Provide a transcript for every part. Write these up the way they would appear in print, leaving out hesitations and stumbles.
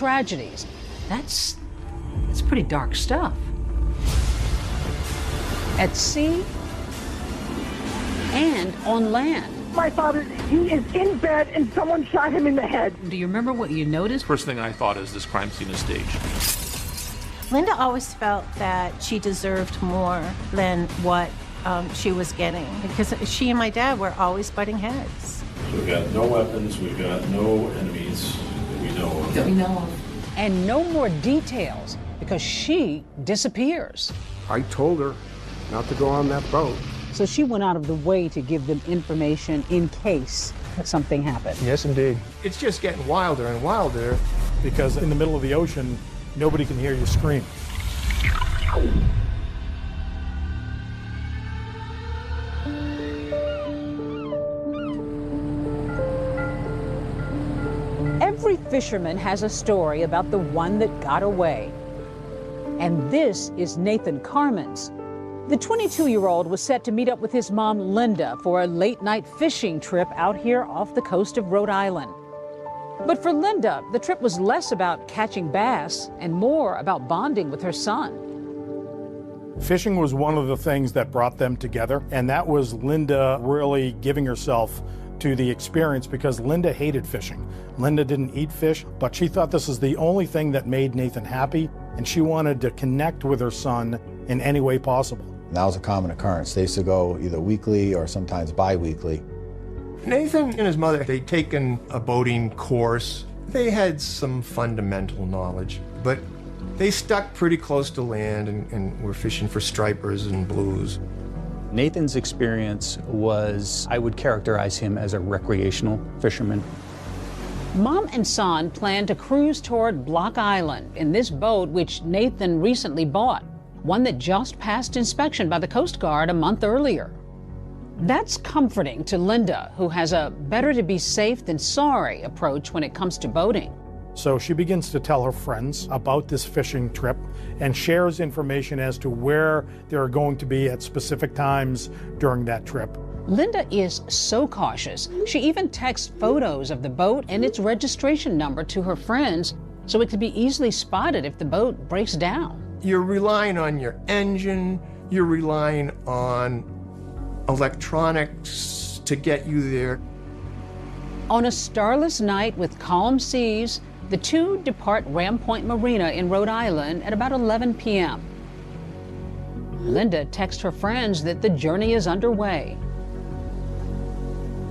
tragedies. That's pretty dark stuff. At sea and on land. My father, he is in bed and someone shot him in the head. Do you remember what you noticed? First thing I thought is this crime scene is staged. Linda always felt that she deserved more than what she was getting, because she and my dad were always butting heads. We've got no weapons, we've got no enemies that we know of. And no more details, because she disappears. I told her not to go on that boat. So she went out of the way to give them information in case something happened. Yes, indeed. It's just getting wilder and wilder because in the middle of the ocean, nobody can hear you scream. Every fisherman has a story about the one that got away. And this is Nathan Carmen's. The 22-year-old was set to meet up with his mom, Linda, for a late-night fishing trip out here off the coast of Rhode Island. But for Linda, the trip was less about catching bass and more about bonding with her son. Fishing was one of the things that brought them together, and that was Linda really giving herself to the experience because Linda hated fishing. Linda didn't eat fish, but she thought this was the only thing that made Nathan happy, and she wanted to connect with her son in any way possible. That was a common occurrence. They used to go either weekly or sometimes bi-weekly. Nathan and his mother, they'd taken a boating course. They had some fundamental knowledge, but they stuck pretty close to land and were fishing for stripers and blues. Nathan's experience was, I would characterize him as a recreational fisherman. Mom and son planned to cruise toward Block Island in this boat which Nathan recently bought, one that just passed inspection by the Coast Guard a month earlier. That's comforting to Linda, who has a better to be safe than sorry approach when it comes to boating. So she begins to tell her friends about this fishing trip and shares information as to where they're going to be at specific times during that trip. Linda is so cautious. She even texts photos of the boat and its registration number to her friends so it could be easily spotted if the boat breaks down. You're relying on your engine, you're relying on electronics to get you there. On a starless night with calm seas, the two depart Ram Point Marina in Rhode Island at about 11 p.m. Linda texts her friends that the journey is underway.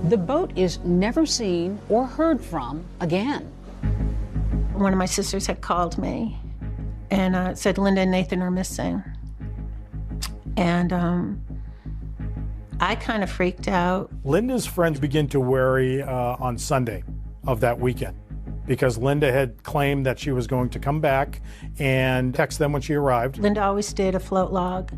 The boat is never seen or heard from again. One of my sisters had called me and said Linda and Nathan are missing. And I kind of freaked out. Linda's friends begin to worry on Sunday of that weekend because Linda had claimed that she was going to come back and text them when she arrived. Linda always did a float log.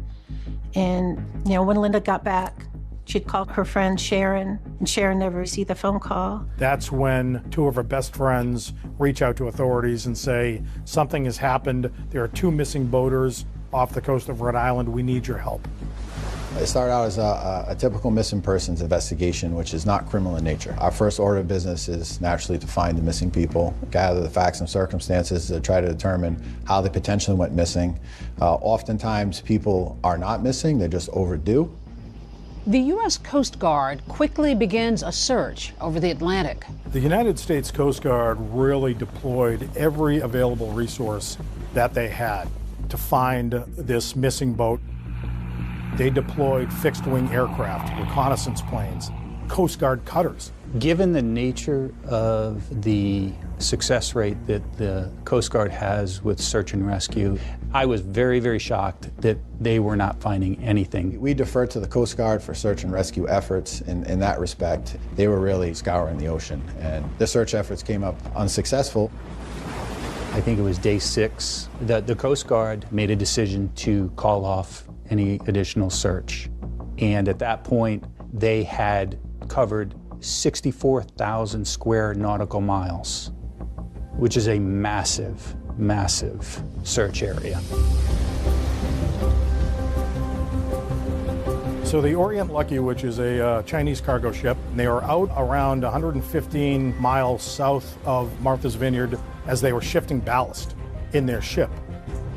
And, you know, when Linda got back, she'd call her friend Sharon, and Sharon never received the phone call. That's when two of her best friends reach out to authorities and say, something has happened. There are two missing boaters off the coast of Rhode Island. We need your help. It started out as a typical missing persons investigation, which is not criminal in nature. Our first order of business is naturally to find the missing people, gather the facts and circumstances to try to determine how they potentially went missing. Oftentimes people are not missing, they're just overdue. The U.S. Coast Guard quickly begins a search over the Atlantic. The United States Coast Guard really deployed every available resource that they had to find this missing boat. They deployed fixed-wing aircraft, reconnaissance planes, Coast Guard cutters. Given the nature of the success rate that the Coast Guard has with search and rescue, I was very, very shocked that they were not finding anything. We defer to the Coast Guard for search and rescue efforts. In that respect, they were really scouring the ocean, and the search efforts came up unsuccessful. I think it was day 6 that the Coast Guard made a decision to call off any additional search. And at that point, they had covered 64,000 square nautical miles, which is a massive, massive search area. So the Orient Lucky, which is a Chinese cargo ship, they are out around 115 miles south of Martha's Vineyard as they were shifting ballast in their ship.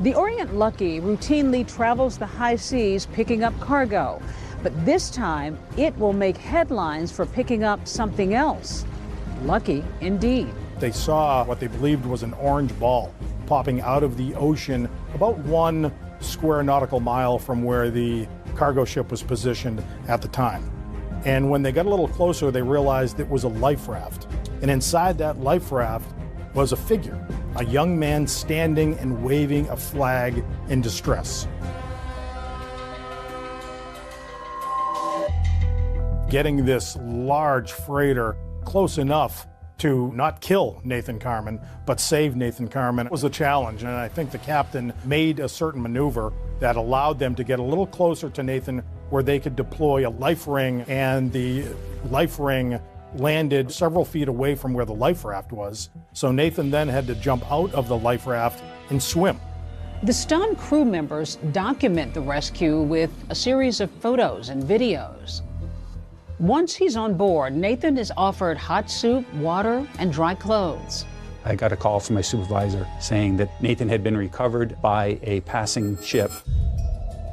The Orient Lucky routinely travels the high seas picking up cargo, but this time it will make headlines for picking up something else. Lucky indeed. They saw what they believed was an orange ball popping out of the ocean about 1 square nautical mile from where the cargo ship was positioned at the time. And when they got a little closer, they realized it was a life raft. And inside that life raft was a figure, a young man standing and waving a flag in distress. Getting this large freighter close enough to not kill Nathan Carman, but save Nathan Carman was a challenge. And I think the captain made a certain maneuver that allowed them to get a little closer to Nathan where they could deploy a life ring, and the life ring landed several feet away from where the life raft was. So Nathan then had to jump out of the life raft and swim. The stunned crew members document the rescue with a series of photos and videos. Once he's on board, Nathan is offered hot soup, water, and dry clothes. I got a call from my supervisor saying that Nathan had been recovered by a passing ship.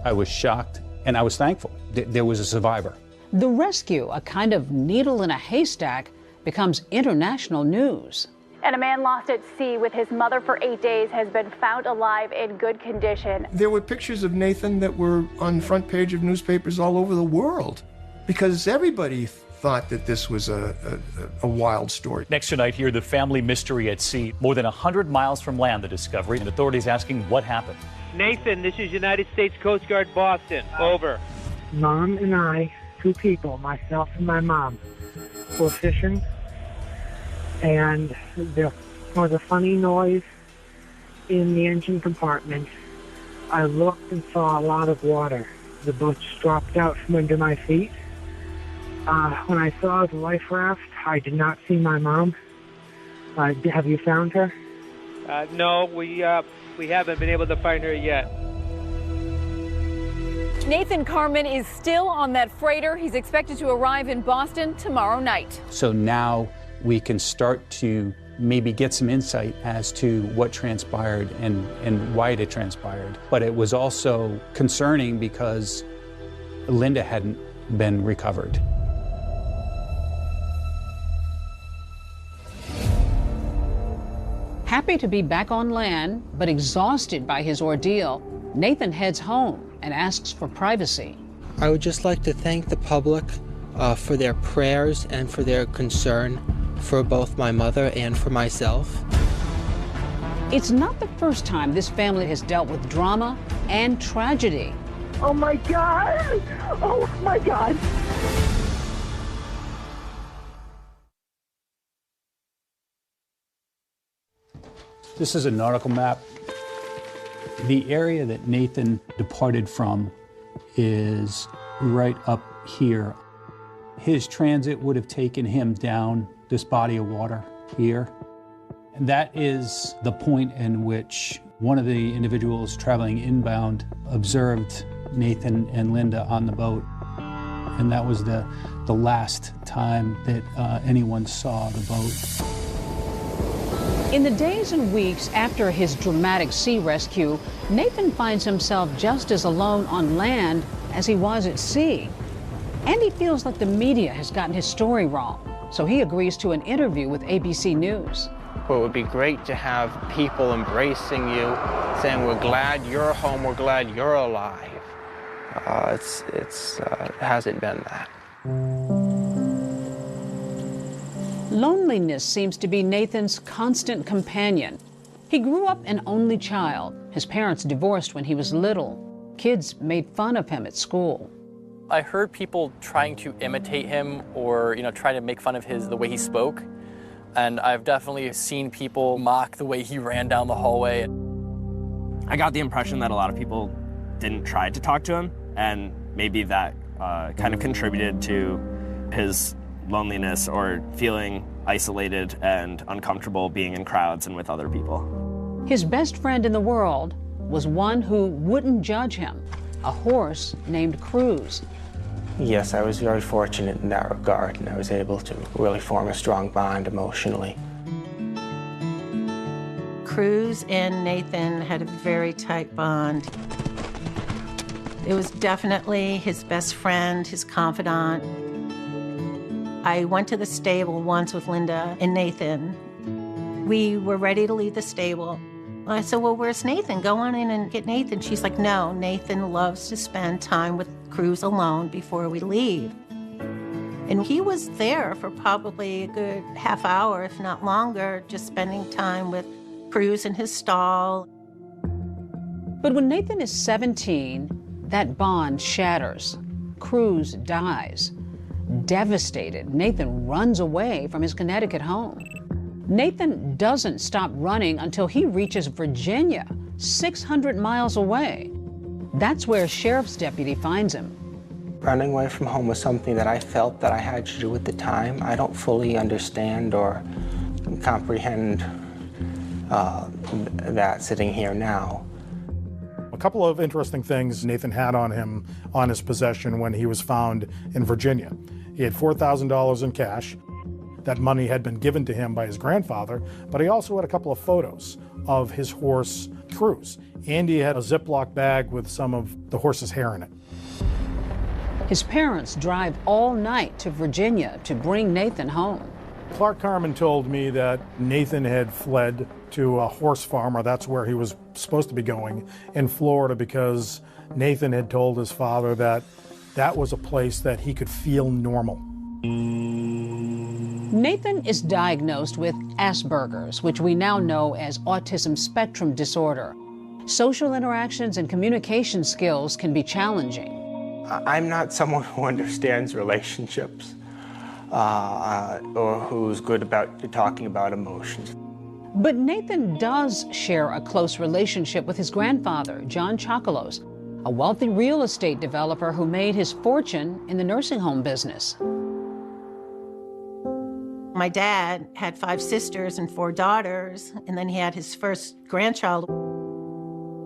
I was shocked, and I was thankful that there was a survivor. The rescue, a kind of needle in a haystack, becomes international news. And a man lost at sea with his mother for 8 days has been found alive in good condition. There were pictures of Nathan that were on the front page of newspapers all over the world, because everybody thought that this was a wild story. Next tonight here, the family mystery at sea. More than 100 miles from land, the discovery, and authorities asking what happened. Nathan, this is United States Coast Guard, Boston. Over. Mom and I, 2 people, myself and my mom, were fishing, and there was a funny noise in the engine compartment. I looked and saw a lot of water. The boat dropped out from under my feet. When I saw the life raft, I did not see my mom. Have you found her? No, we haven't been able to find her yet. Nathan Carman is still on that freighter. He's expected to arrive in Boston tomorrow night. So now we can start to maybe get some insight as to what transpired and why it had transpired. But it was also concerning because Linda hadn't been recovered. Happy to be back on land, but exhausted by his ordeal, Nathan heads home and asks for privacy. I would just like to thank the public for their prayers and for their concern for both my mother and for myself. It's not the first time this family has dealt with drama and tragedy. Oh my God! Oh my God! This is a nautical map. The area that Nathan departed from is right up here. His transit would have taken him down this body of water here. And that is the point in which one of the individuals traveling inbound observed Nathan and Linda on the boat. And that was the last time that anyone saw the boat. In the days and weeks after his dramatic sea rescue, Nathan finds himself just as alone on land as he was at sea. And he feels like the media has gotten his story wrong. So he agrees to an interview with ABC News. Well, it would be great to have people embracing you, saying, we're glad you're home, we're glad you're alive. It hasn't been that. Loneliness seems to be Nathan's constant companion. He grew up an only child. His parents divorced when he was little. Kids made fun of him at school. I heard people trying to imitate him or, try to make fun of the way he spoke. And I've definitely seen people mock the way he ran down the hallway. I got the impression that a lot of people didn't try to talk to him, and maybe that kind of contributed to his loneliness or feeling isolated and uncomfortable being in crowds and with other people. His best friend in the world was one who wouldn't judge him, a horse named Cruz. Yes, I was very fortunate in that regard, and I was able to really form a strong bond emotionally. Cruz and Nathan had a very tight bond. It was definitely his best friend, his confidant. I went to the stable once with Linda and Nathan. We were ready to leave the stable. I said, well, where's Nathan? Go on in and get Nathan. She's like, no, Nathan loves to spend time with Cruz alone before we leave. And he was there for probably a good half hour, if not longer, just spending time with Cruz in his stall. But when Nathan is 17, that bond shatters. Cruz dies. Devastated, Nathan runs away from his Connecticut home. Nathan doesn't stop running until he reaches Virginia, 600 miles away. That's where a sheriff's deputy finds him. Running away from home was something that I felt that I had to do at the time. I don't fully understand or comprehend that sitting here now. A couple of interesting things Nathan had on him on his possession when he was found in Virginia. He had $4,000 in cash. That money had been given to him by his grandfather, but he also had a couple of photos of his horse, Cruz. And he had a Ziploc bag with some of the horse's hair in it. His parents drive all night to Virginia to bring Nathan home. Clark Carmen told me that Nathan had fled to a horse farm, or that's where he was supposed to be going, in Florida, because Nathan had told his father that that was a place that he could feel normal. Nathan is diagnosed with Asperger's, which we now know as autism spectrum disorder. Social interactions and communication skills can be challenging. I'm not someone who understands relationships or who's good about talking about emotions. But Nathan does share a close relationship with his grandfather, John Chocolos, a wealthy real estate developer who made his fortune in the nursing home business. My dad had 5 sisters and 4 daughters, and then he had his first grandchild.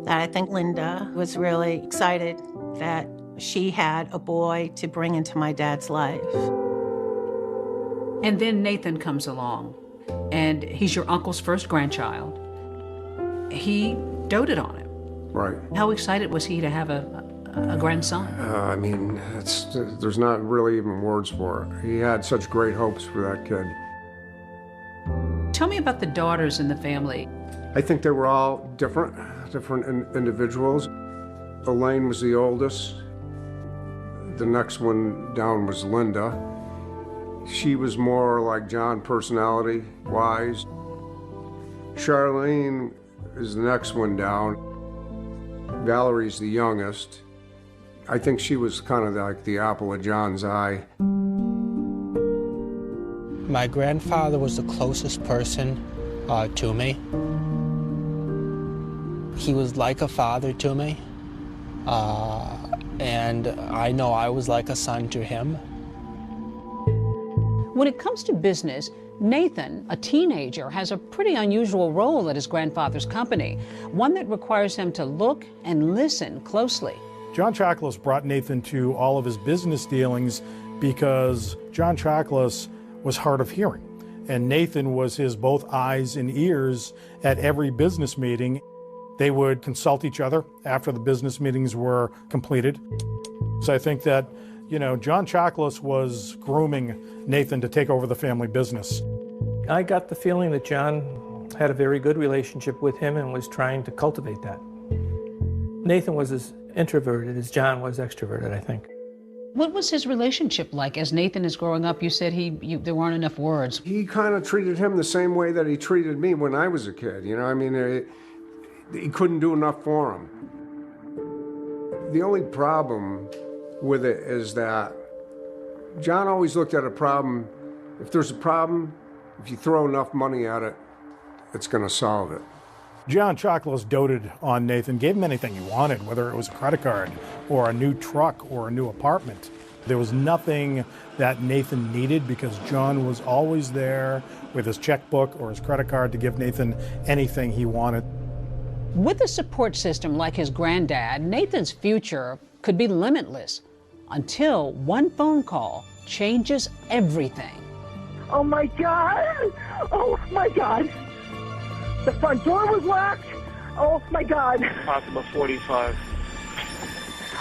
That I think Linda was really excited that she had a boy to bring into my dad's life. And then Nathan comes along, and he's your uncle's first grandchild. He doted on him. Right. How excited was he to have a grandson? I mean, there's not really even words for it. He had such great hopes for that kid. Tell me about the daughters in the family. I think they were all different individuals. Elaine was the oldest. The next one down was Linda. She was more like John, personality-wise. Charlene is the next one down. Valerie's the youngest. I think she was kind of like the apple of John's eye. My grandfather was the closest person to me. He was like a father to me. And I know I was like a son to him. When it comes to business, Nathan, a teenager, has a pretty unusual role at his grandfather's company, one that requires him to look and listen closely. John Chocolos brought Nathan to all of his business dealings because John Chocolos was hard of hearing, and Nathan was his both eyes and ears at every business meeting. They would consult each other after the business meetings were completed. So I think that, John Chocolos was grooming Nathan to take over the family business. I got the feeling that John had a very good relationship with him and was trying to cultivate that. Nathan was as introverted as John was extroverted, I think. What was his relationship like as Nathan is growing up? You said there weren't enough words. He kind of treated him the same way that he treated me when I was a kid. He couldn't do enough for him. The only problem with it is that John always looked at a problem. If there's a problem, if you throw enough money at it, it's going to solve it. John Chocolos doted on Nathan, gave him anything he wanted, whether it was a credit card or a new truck or a new apartment. There was nothing that Nathan needed because John was always there with his checkbook or his credit card to give Nathan anything he wanted. With a support system like his granddad, Nathan's future could be limitless until one phone call changes everything. Oh my God! Oh my God! The front door was locked. Oh, my God. Possible 45.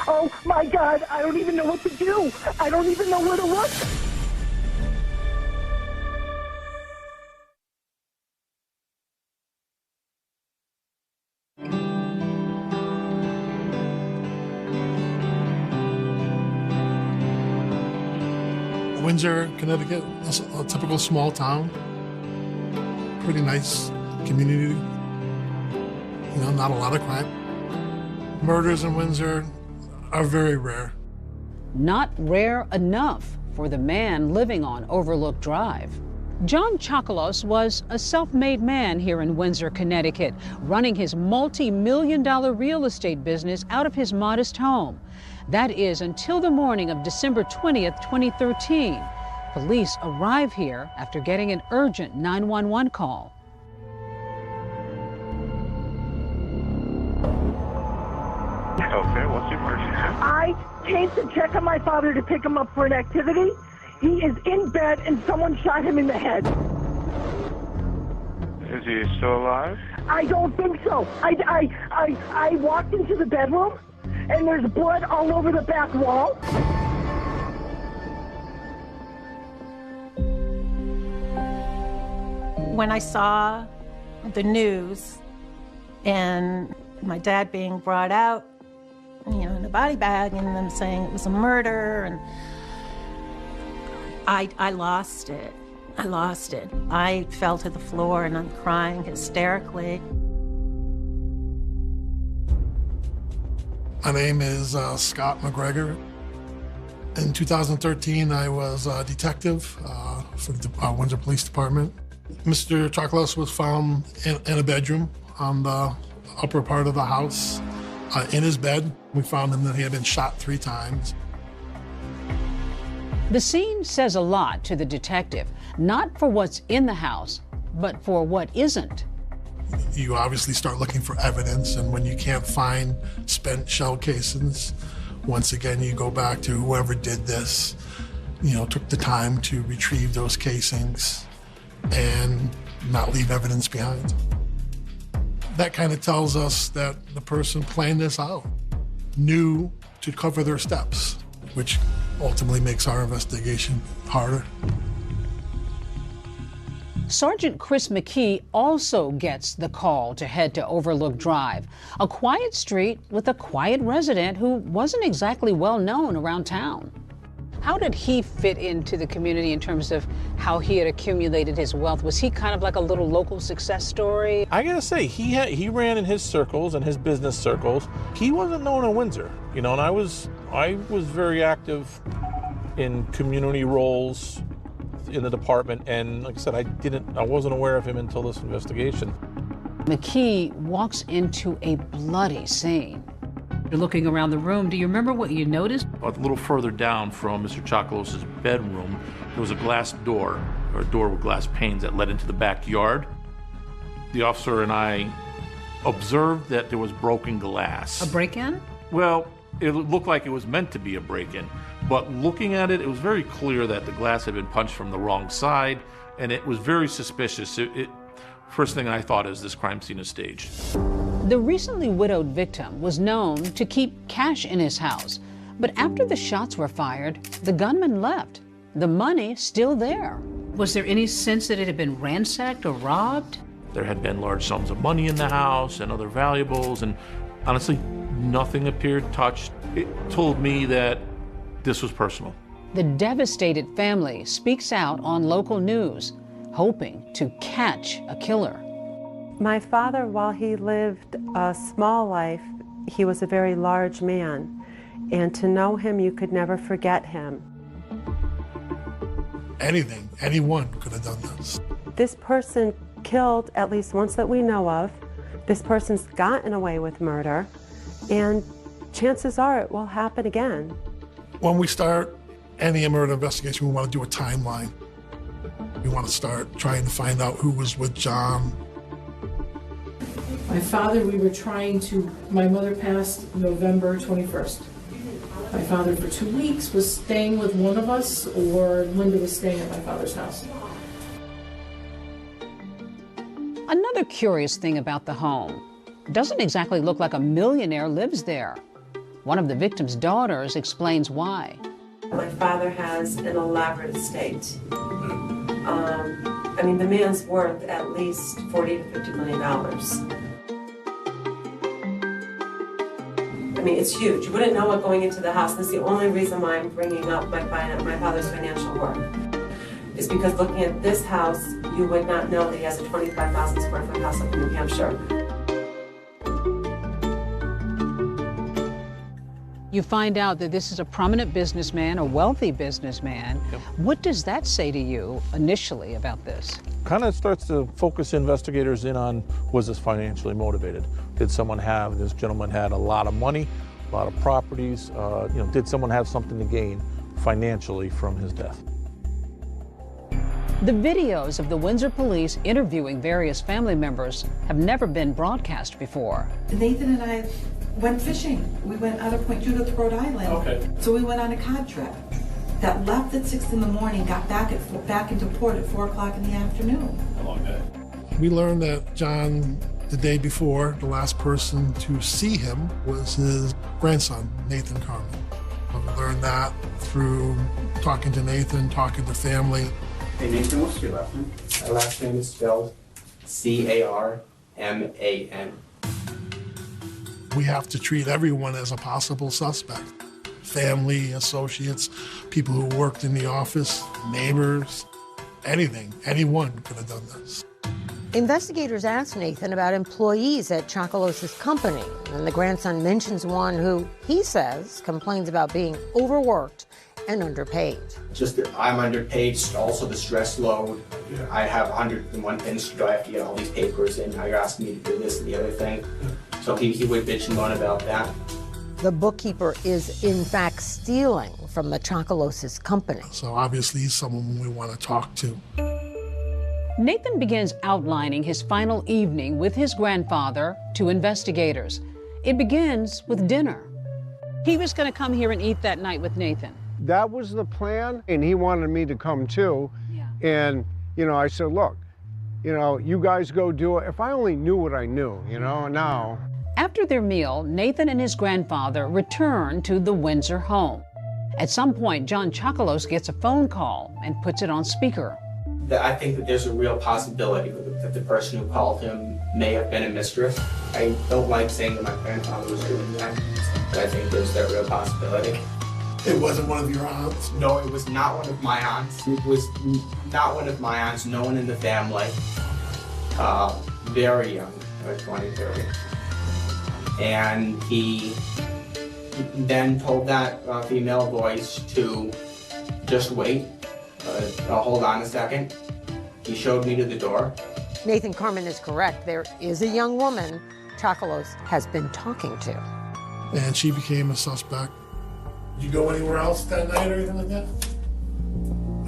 Oh, my God. I don't even know what to do. I don't even know where to look. Windsor, Connecticut, a typical small town. Pretty nice community. You know, not a lot of crime. Murders in Windsor are very rare. Not rare enough for the man living on Overlook Drive. John Chocolos was a self-made man here in Windsor, Connecticut, running his multi-million-dollar real estate business out of his modest home. That is until the morning of December 20th, 2013. Police arrive here after getting an urgent 911 call. Okay, what's the emergency? I came to check on my father to pick him up for an activity. He is in bed and someone shot him in the head. Is he still alive? I don't think so. I walked into the bedroom and there's blood all over the back wall. When I saw the news and my dad being brought out, you know, in a body bag and them saying it was a murder, and I lost it. I lost it. I fell to the floor and I'm crying hysterically. My name is Scott McGregor. In 2013, I was a detective for the Windsor Police Department. Mr. Chocolos was found in a bedroom on the upper part of the house. In his bed, we found him that he had been shot 3 times. The scene says a lot to the detective, not for what's in the house, but for what isn't. You obviously start looking for evidence, and when you can't find spent shell casings, once again, you go back to whoever did this, you know, took the time to retrieve those casings and not leave evidence behind. That kind of tells us that the person planned this out, knew to cover their steps, which ultimately makes our investigation harder. Sergeant Chris McKee also gets the call to head to Overlook Drive, a quiet street with a quiet resident who wasn't exactly well known around town. How did he fit into the community in terms of how he had accumulated his wealth? Was he kind of like a little local success story? I gotta say, he ran in his circles and his business circles. He wasn't known in Windsor, you know, and I was very active in community roles in the department, and like I said, I wasn't aware of him until this investigation. McKee walks into a bloody scene. You're looking around the room. Do you remember what you noticed? A little further down from Mr. Chocolos' bedroom, there was a glass door, or a door with glass panes that led into the backyard. The officer and I observed that there was broken glass. A break-in? Well, it looked like it was meant to be a break-in, but looking at it, it was very clear that the glass had been punched from the wrong side, and it was very suspicious. First thing I thought is this crime scene is staged. The recently widowed victim was known to keep cash in his house, but after the shots were fired, the gunman left. The money still there. Was there any sense that it had been ransacked or robbed? There had been large sums of money in the house and other valuables, and honestly, nothing appeared touched. It told me that this was personal. The devastated family speaks out on local news, hoping to catch a killer. My father, while he lived a small life, he was a very large man. And to know him, you could never forget him. Anyone could have done this. This person killed at least once that we know of. This person's gotten away with murder. And chances are it will happen again. When we start any murder investigation, we want to do a timeline. We want to start trying to find out who was with John. My father, my mother passed November 21st. My father for 2 weeks was staying with one of us, or Linda was staying at my father's house. Another curious thing about the home. It doesn't exactly look like a millionaire lives there. One of the victim's daughters explains why. My father has an elaborate estate. I mean, the man's worth at least $40 to $50 million. I mean, it's huge. You wouldn't know it going into the house. That's the only reason why I'm bringing up my father's financial worth. Is because looking at this house, you would not know that he has a 25,000 square foot house up in New Hampshire. You find out that this is a prominent businessman, a wealthy businessman. Yep. What does that say to you initially about this? Kind of starts to focus investigators in on, was this financially motivated? Did someone have, this gentleman had a lot of money, a lot of properties, did someone have something to gain financially from his death? The videos of the Windsor police interviewing various family members have never been broadcast before. Nathan and I went fishing. We went out of Point Judith, Rhode Island. Okay. So we went on a cod trip that left at 6 in the morning, got back into port at 4 o'clock in the afternoon. A long day. We learned that John, the day before, the last person to see him was his grandson, Nathan Carmen. We learned that through talking to Nathan, talking to family. Hey Nathan, what's your last name? My last name is spelled C-A-R-M-A-N. We have to treat everyone as a possible suspect. Family, associates, people who worked in the office, neighbors, anything. Anyone could have done this. Investigators asked Nathan about employees at Chocolos's company, and the grandson mentions one who, he says, complains about being overworked and underpaid. Just that I'm underpaid, also the stress load. I have 101 things to do. I have to get all these papers in. Now you're asking me to do this and the other thing. So he would bitch and moan about that. The bookkeeper is, in fact, stealing from the Chocolos's company. So obviously he's someone we want to talk to. Nathan begins outlining his final evening with his grandfather to investigators. It begins with dinner. He was going to come here and eat that night with Nathan. That was the plan, and he wanted me to come too. Yeah. And, I said, look, you guys go do it. If I only knew what I knew, now. After their meal, Nathan and his grandfather return to the Windsor home. At some point, John Chocolos gets a phone call and puts it on speaker. I think that there's a real possibility that the person who called him may have been a mistress. I don't like saying that my grandfather was doing that, but I think there's that real possibility. It wasn't one of your aunts? No, it was not one of my aunts. It was not one of my aunts, no one in the family. Very young, 23. And he then told that female voice to just wait. Hold on a second. He showed me to the door. Nathan Carmen is correct. There is a young woman Chocolos has been talking to. And she became a suspect. Did you go anywhere else that night or anything like that?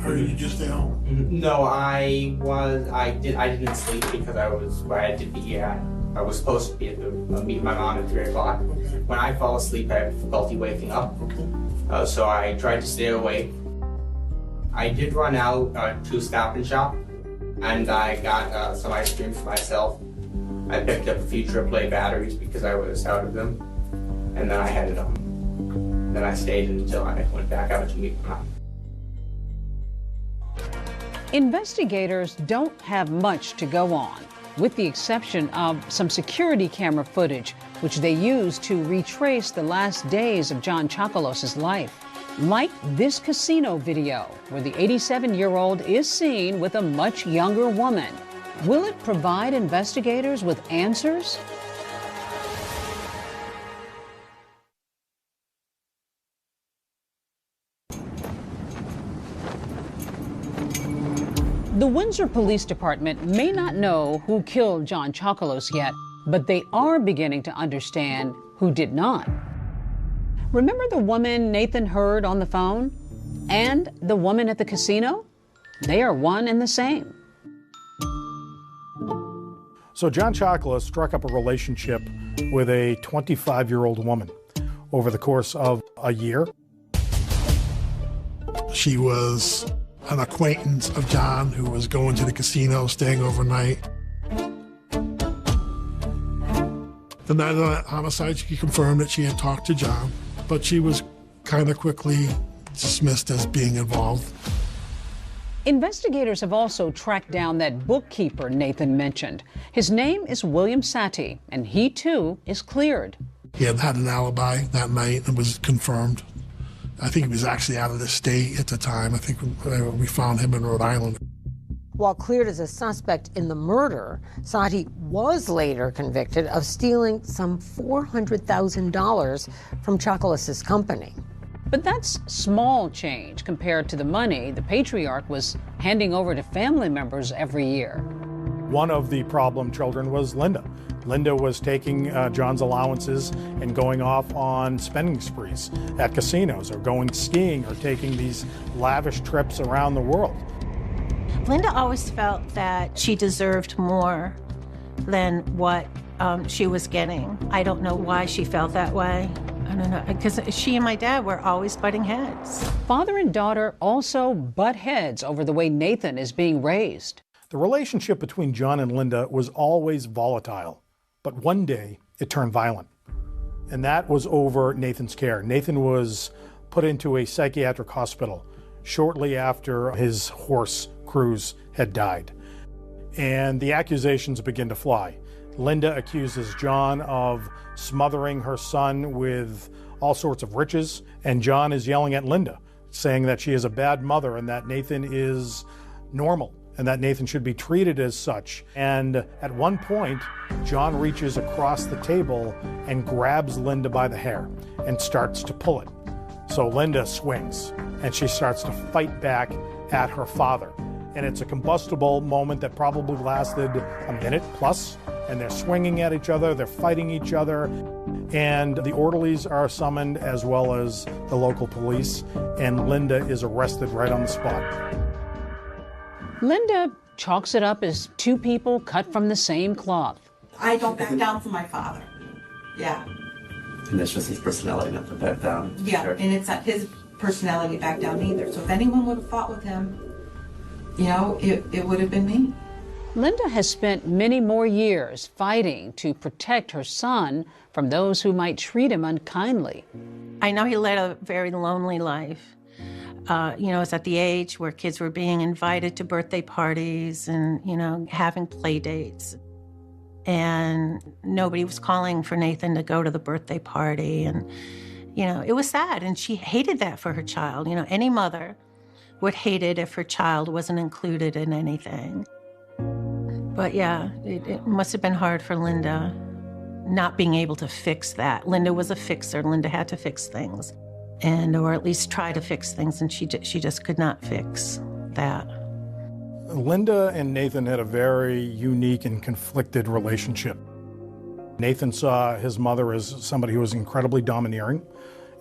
Or did you just stay home? No, I didn't sleep because I was where I had to be at. I was supposed to be at meet my mom at 3 o'clock. Okay. When I fall asleep, I have difficulty waking up. Okay. So I tried to stay awake. I did run out to Stop and Shop, and I got some ice cream for myself. I picked up a few AAA batteries because I was out of them, and then I headed home. Then I stayed until I went back out to meet my mom. Investigators don't have much to go on, with the exception of some security camera footage, which they used to retrace the last days of John Chocolos's life. Like this casino video, where the 87-year-old is seen with a much younger woman. Will it provide investigators with answers? The Windsor Police Department may not know who killed John Chocolos yet, but they are beginning to understand who did not. Remember the woman Nathan heard on the phone? And the woman at the casino? They are one and the same. So John Chocolos struck up a relationship with a 25-year-old woman over the course of a year. She was an acquaintance of John who was going to the casino, staying overnight. The night of the homicide, she confirmed that she had talked to John, but she was kind of quickly dismissed as being involved. Investigators have also tracked down that bookkeeper Nathan mentioned. His name is William Satie, and he too is cleared. He had an alibi that night and was confirmed. I think he was actually out of the state at the time. I think we found him in Rhode Island. While cleared as a suspect in the murder, Satie was later convicted of stealing some $400,000 from Chocolus' company. But that's small change compared to the money the patriarch was handing over to family members every year. One of the problem children was Linda. Linda was taking John's allowances and going off on spending sprees at casinos or going skiing or taking these lavish trips around the world. Linda always felt that she deserved more than what she was getting. I don't know why she felt that way. I don't know, because she and my dad were always butting heads. Father and daughter also butt heads over the way Nathan is being raised. The relationship between John and Linda was always volatile, but one day it turned violent. And that was over Nathan's care. Nathan was put into a psychiatric hospital shortly after his horse, Cruz, had died. And the accusations begin to fly. Linda accuses John of smothering her son with all sorts of riches, and John is yelling at Linda, saying that she is a bad mother and that Nathan is normal and that Nathan should be treated as such. And at one point, John reaches across the table and grabs Linda by the hair and starts to pull it. So Linda swings and she starts to fight back at her father. And it's a combustible moment that probably lasted a minute plus. And they're swinging at each other, they're fighting each other, and the orderlies are summoned as well as the local police, and Linda is arrested right on the spot. Linda chalks it up as two people cut from the same cloth. I don't back down for my father. Yeah. And that's just his personality not to back down. Yeah, Sure. and it's not his personality to back down either. So if anyone would have fought with him, you know, it would have been me. Linda has spent many more years fighting to protect her son from those who might treat him unkindly. I know he led a very lonely life. It's at the age where kids were being invited to birthday parties and, having play dates. And nobody was calling for Nathan to go to the birthday party. And, it was sad. And she hated that for her child. Any mother would hate it if her child wasn't included in anything. But yeah, it must have been hard for Linda not being able to fix that. Linda was a fixer. Linda had to fix things, or at least try to fix things, and she just could not fix that. Linda and Nathan had a very unique and conflicted relationship. Nathan saw his mother as somebody who was incredibly domineering,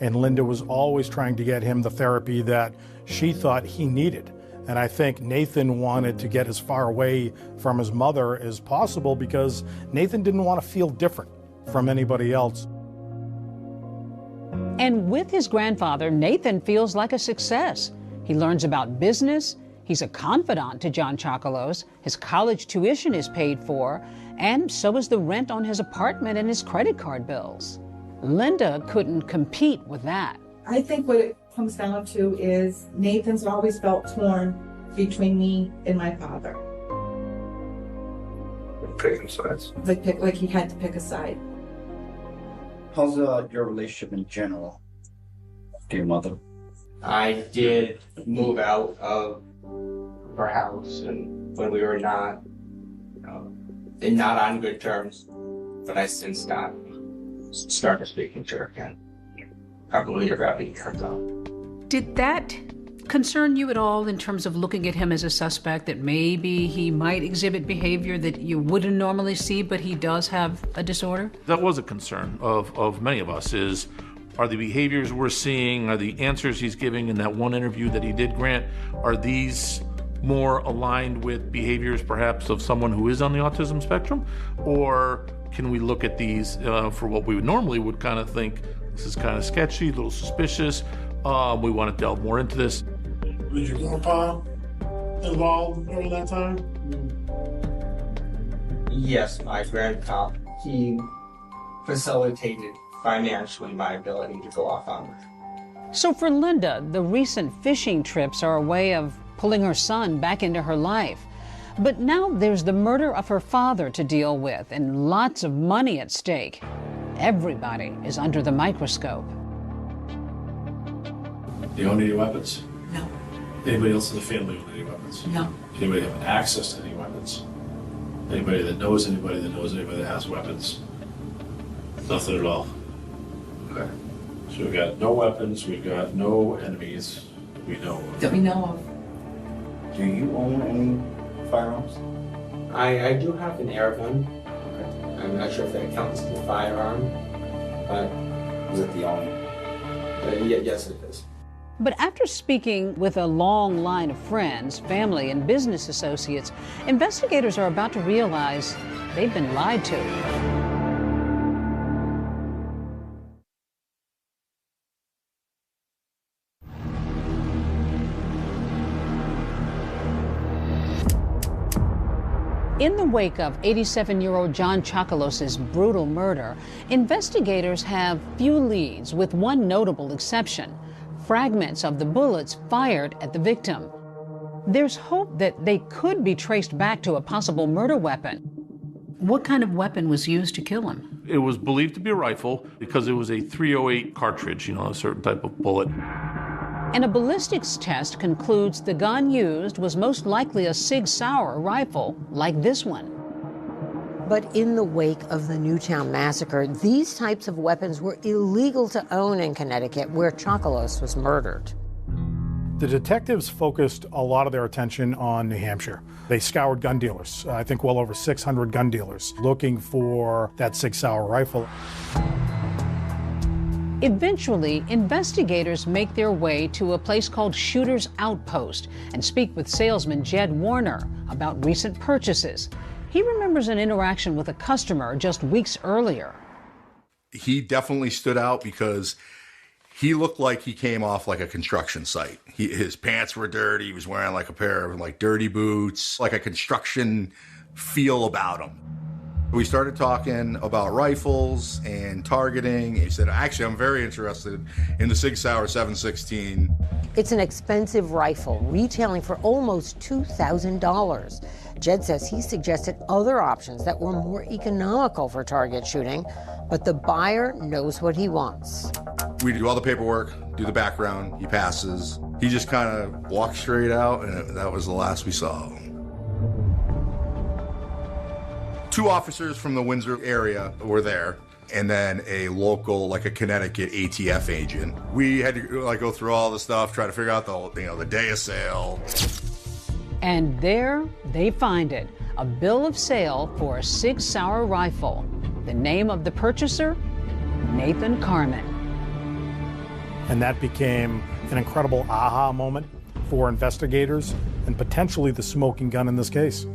and Linda was always trying to get him the therapy that she thought he needed. And I think Nathan wanted to get as far away from his mother as possible because Nathan didn't want to feel different from anybody else. And with his grandfather, Nathan feels like a success. He learns about business, he's a confidant to John Chocolos, his college tuition is paid for, and so is the rent on his apartment and his credit card bills. Linda couldn't compete with that. I think what it comes down to is Nathan's always felt torn between me and my father. Picking sides. Like he had to pick a side. How's your relationship in general to your mother? I did move out of our house, and when we were not on good terms, but I since started speaking to her again. Probably about a year ago. Did that concern you at all in terms of looking at him as a suspect, that maybe he might exhibit behavior that you wouldn't normally see, but he does have a disorder? That was a concern of many of us, are the behaviors we're seeing, are the answers he's giving in that one interview that he did grant, are these more aligned with behaviors perhaps of someone who is on the autism spectrum? Or can we look at these for what we normally would kind of think, this is kind of sketchy, a little suspicious, we want to delve more into this. Was your grandpa involved during that time? Yes, my grandpa. He facilitated financially my ability to go off on work. So for Linda, the recent fishing trips are a way of pulling her son back into her life. But now there's the murder of her father to deal with and lots of money at stake. Everybody is under the microscope. Do you own any weapons? No. Anybody else in the family own any weapons? No. Anybody have access to any weapons? Anybody that knows anybody that knows anybody that has weapons? Nothing at all. Okay. So we've got no weapons, we've got no enemies we know of. That we know of. Do you own any firearms? I do have an air gun. I'm not sure if that counts as a firearm, but... Is it the only? Yes, it is. But after speaking with a long line of friends, family, and business associates, investigators are about to realize they've been lied to. In the wake of 87-year-old John Chocolos's brutal murder, investigators have few leads, with one notable exception: fragments of the bullets fired at the victim. There's hope that they could be traced back to a possible murder weapon. What kind of weapon was used to kill him? It was believed to be a rifle because it was a .308 cartridge, a certain type of bullet. And a ballistics test concludes the gun used was most likely a Sig Sauer rifle, like this one. But in the wake of the Newtown massacre, these types of weapons were illegal to own in Connecticut, where Chocolos was murdered. The detectives focused a lot of their attention on New Hampshire. They scoured gun dealers, I think well over 600 gun dealers, looking for that Sig Sauer rifle. Eventually, investigators make their way to a place called Shooter's Outpost and speak with salesman Jed Warner about recent purchases. He remembers an interaction with a customer just weeks earlier. He definitely stood out because he looked like he came off like a construction site. His pants were dirty. He was wearing like a pair of like dirty boots, like a construction feel about him. We started talking about rifles and targeting. He said, actually, I'm very interested in the Sig Sauer 716. It's an expensive rifle, retailing for almost $2,000. Jed says he suggested other options that were more economical for target shooting, but the buyer knows what he wants. We do all the paperwork, do the background, he passes. He just kind of walked straight out, and that was the last we saw of him. 2 officers from the Windsor area were there, and then a local, like a Connecticut ATF agent. We had to like go through all the stuff, try to figure out the day of sale. And there they find it, a bill of sale for a Sig Sauer rifle. The name of the purchaser, Nathan Carmen. And that became an incredible aha moment for investigators and potentially the smoking gun in this case.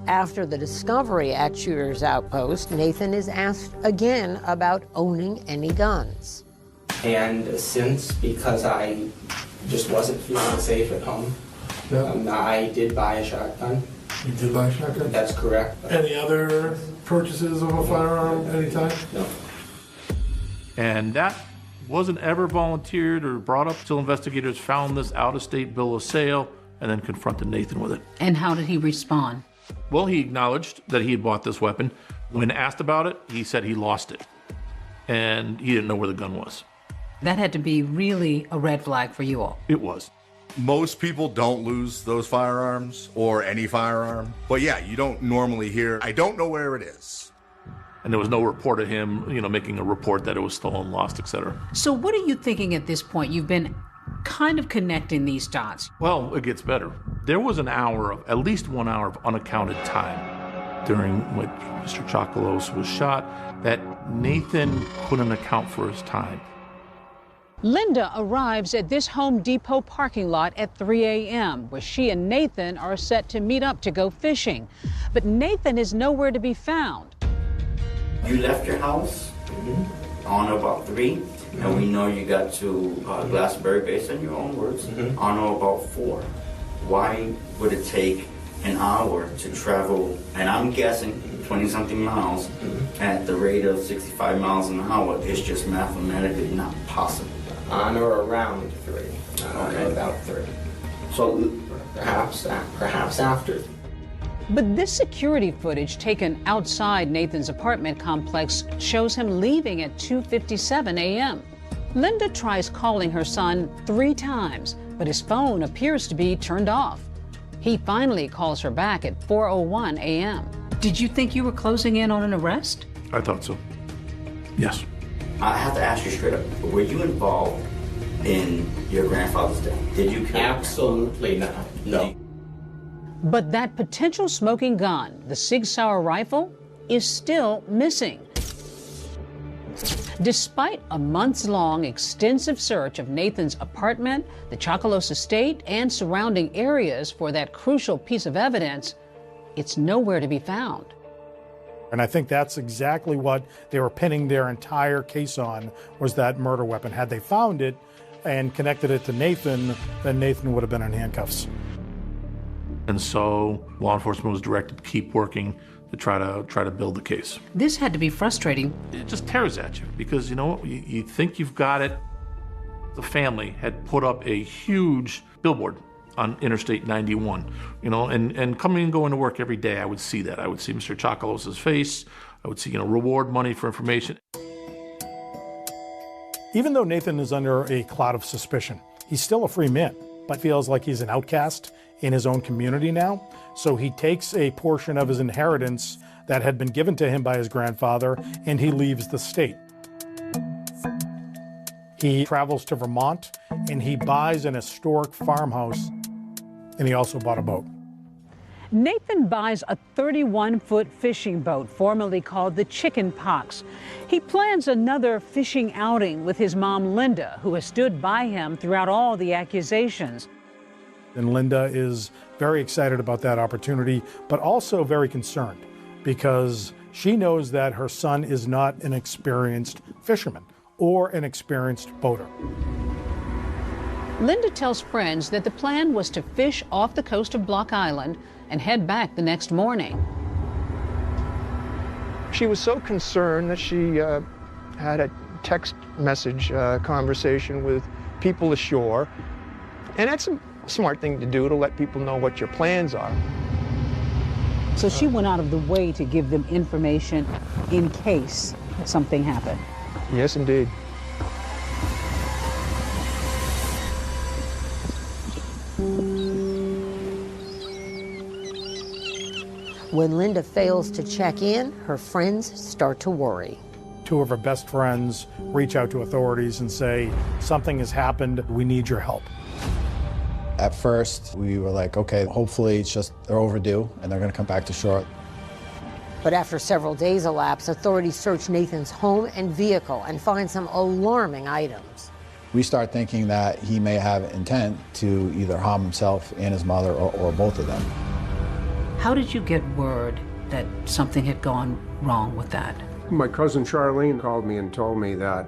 After the discovery at Shooter's Outpost, Nathan is asked again about owning any guns. And since, because I just wasn't feeling safe at home, I did buy a shotgun. You did buy a shotgun? That's correct. Any other purchases of a firearm anytime? No. And that wasn't ever volunteered or brought up until investigators found this out-of-state bill of sale and then confronted Nathan with it. And how did he respond? Well, he acknowledged that he had bought this weapon. When asked about it, he said he lost it, and he didn't know where the gun was. That had to be really a red flag for you all. It was. Most people don't lose those firearms or any firearm. But yeah, you don't normally hear, I don't know where it is. And there was no report of him, making a report that it was stolen, lost, etc. So what are you thinking at this point? You've been kind of connecting these dots. Well, it gets better. There was at least 1 hour of unaccounted time during which Mr. Chocolos was shot that Nathan couldn't account for his time. Linda arrives at this Home Depot parking lot at 3 a.m., where she and Nathan are set to meet up to go fishing. But Nathan is nowhere to be found. You left your house on about 3, and we know you got to Glassbury, based on your own words, on about 4. Why would it take an hour to travel? And I'm guessing, 20-something miles at the rate of 65 miles an hour, it's just mathematically not possible. On or around 3. Okay. About 3. So perhaps after. But this security footage taken outside Nathan's apartment complex shows him leaving at 2:57 a.m. Linda tries calling her son 3 times, but his phone appears to be turned off. He finally calls her back at 4:01 a.m. Did you think you were closing in on an arrest? I thought so. Yes. I have to ask you straight up, were you involved in your grandfather's death? Did you kill him? Absolutely not. No. But that potential smoking gun, the Sig Sauer rifle, is still missing. Despite a months-long extensive search of Nathan's apartment, the Chocolose estate, and surrounding areas for that crucial piece of evidence, it's nowhere to be found. And I think that's exactly what they were pinning their entire case on, was that murder weapon. Had they found it and connected it to Nathan, then Nathan would have been in handcuffs. And so law enforcement was directed to keep working to try to build the case. This had to be frustrating. It just tears at you because, you know, you think you've got it. The family had put up a huge billboard on Interstate 91, you know, and coming and going to work every day, I would see that. I would see Mr. Chocolose's face. I would see, you know, reward money for information. Even though Nathan is under a cloud of suspicion, he's still a free man, but feels like he's an outcast in his own community now. So he takes a portion of his inheritance that had been given to him by his grandfather, and he leaves the state. He travels to Vermont, and he buys an historic farmhouse, and he also bought a boat. Nathan buys a 31-foot fishing boat, formerly called the Chicken Pox. He plans another fishing outing with his mom, Linda, who has stood by him throughout all the accusations. And Linda is very excited about that opportunity, but also very concerned because she knows that her son is not an experienced fisherman or an experienced boater. Linda tells friends that the plan was to fish off the coast of Block Island and head back the next morning. She was so concerned that she had a text message conversation with people ashore, and that's a smart thing to do, to let people know what your plans are. So she went out of the way to give them information in case something happened. Yes, indeed. When Linda fails to check in, her friends start to worry. 2 of her best friends reach out to authorities and say, something has happened, we need your help. At first, we were like, okay, hopefully it's just they're overdue and they're going to come back to shore. But after several days elapse, authorities search Nathan's home and vehicle and find some alarming items. We start thinking that he may have intent to either harm himself and his mother or both of them. How did you get word that something had gone wrong with that? My cousin Charlene called me and told me that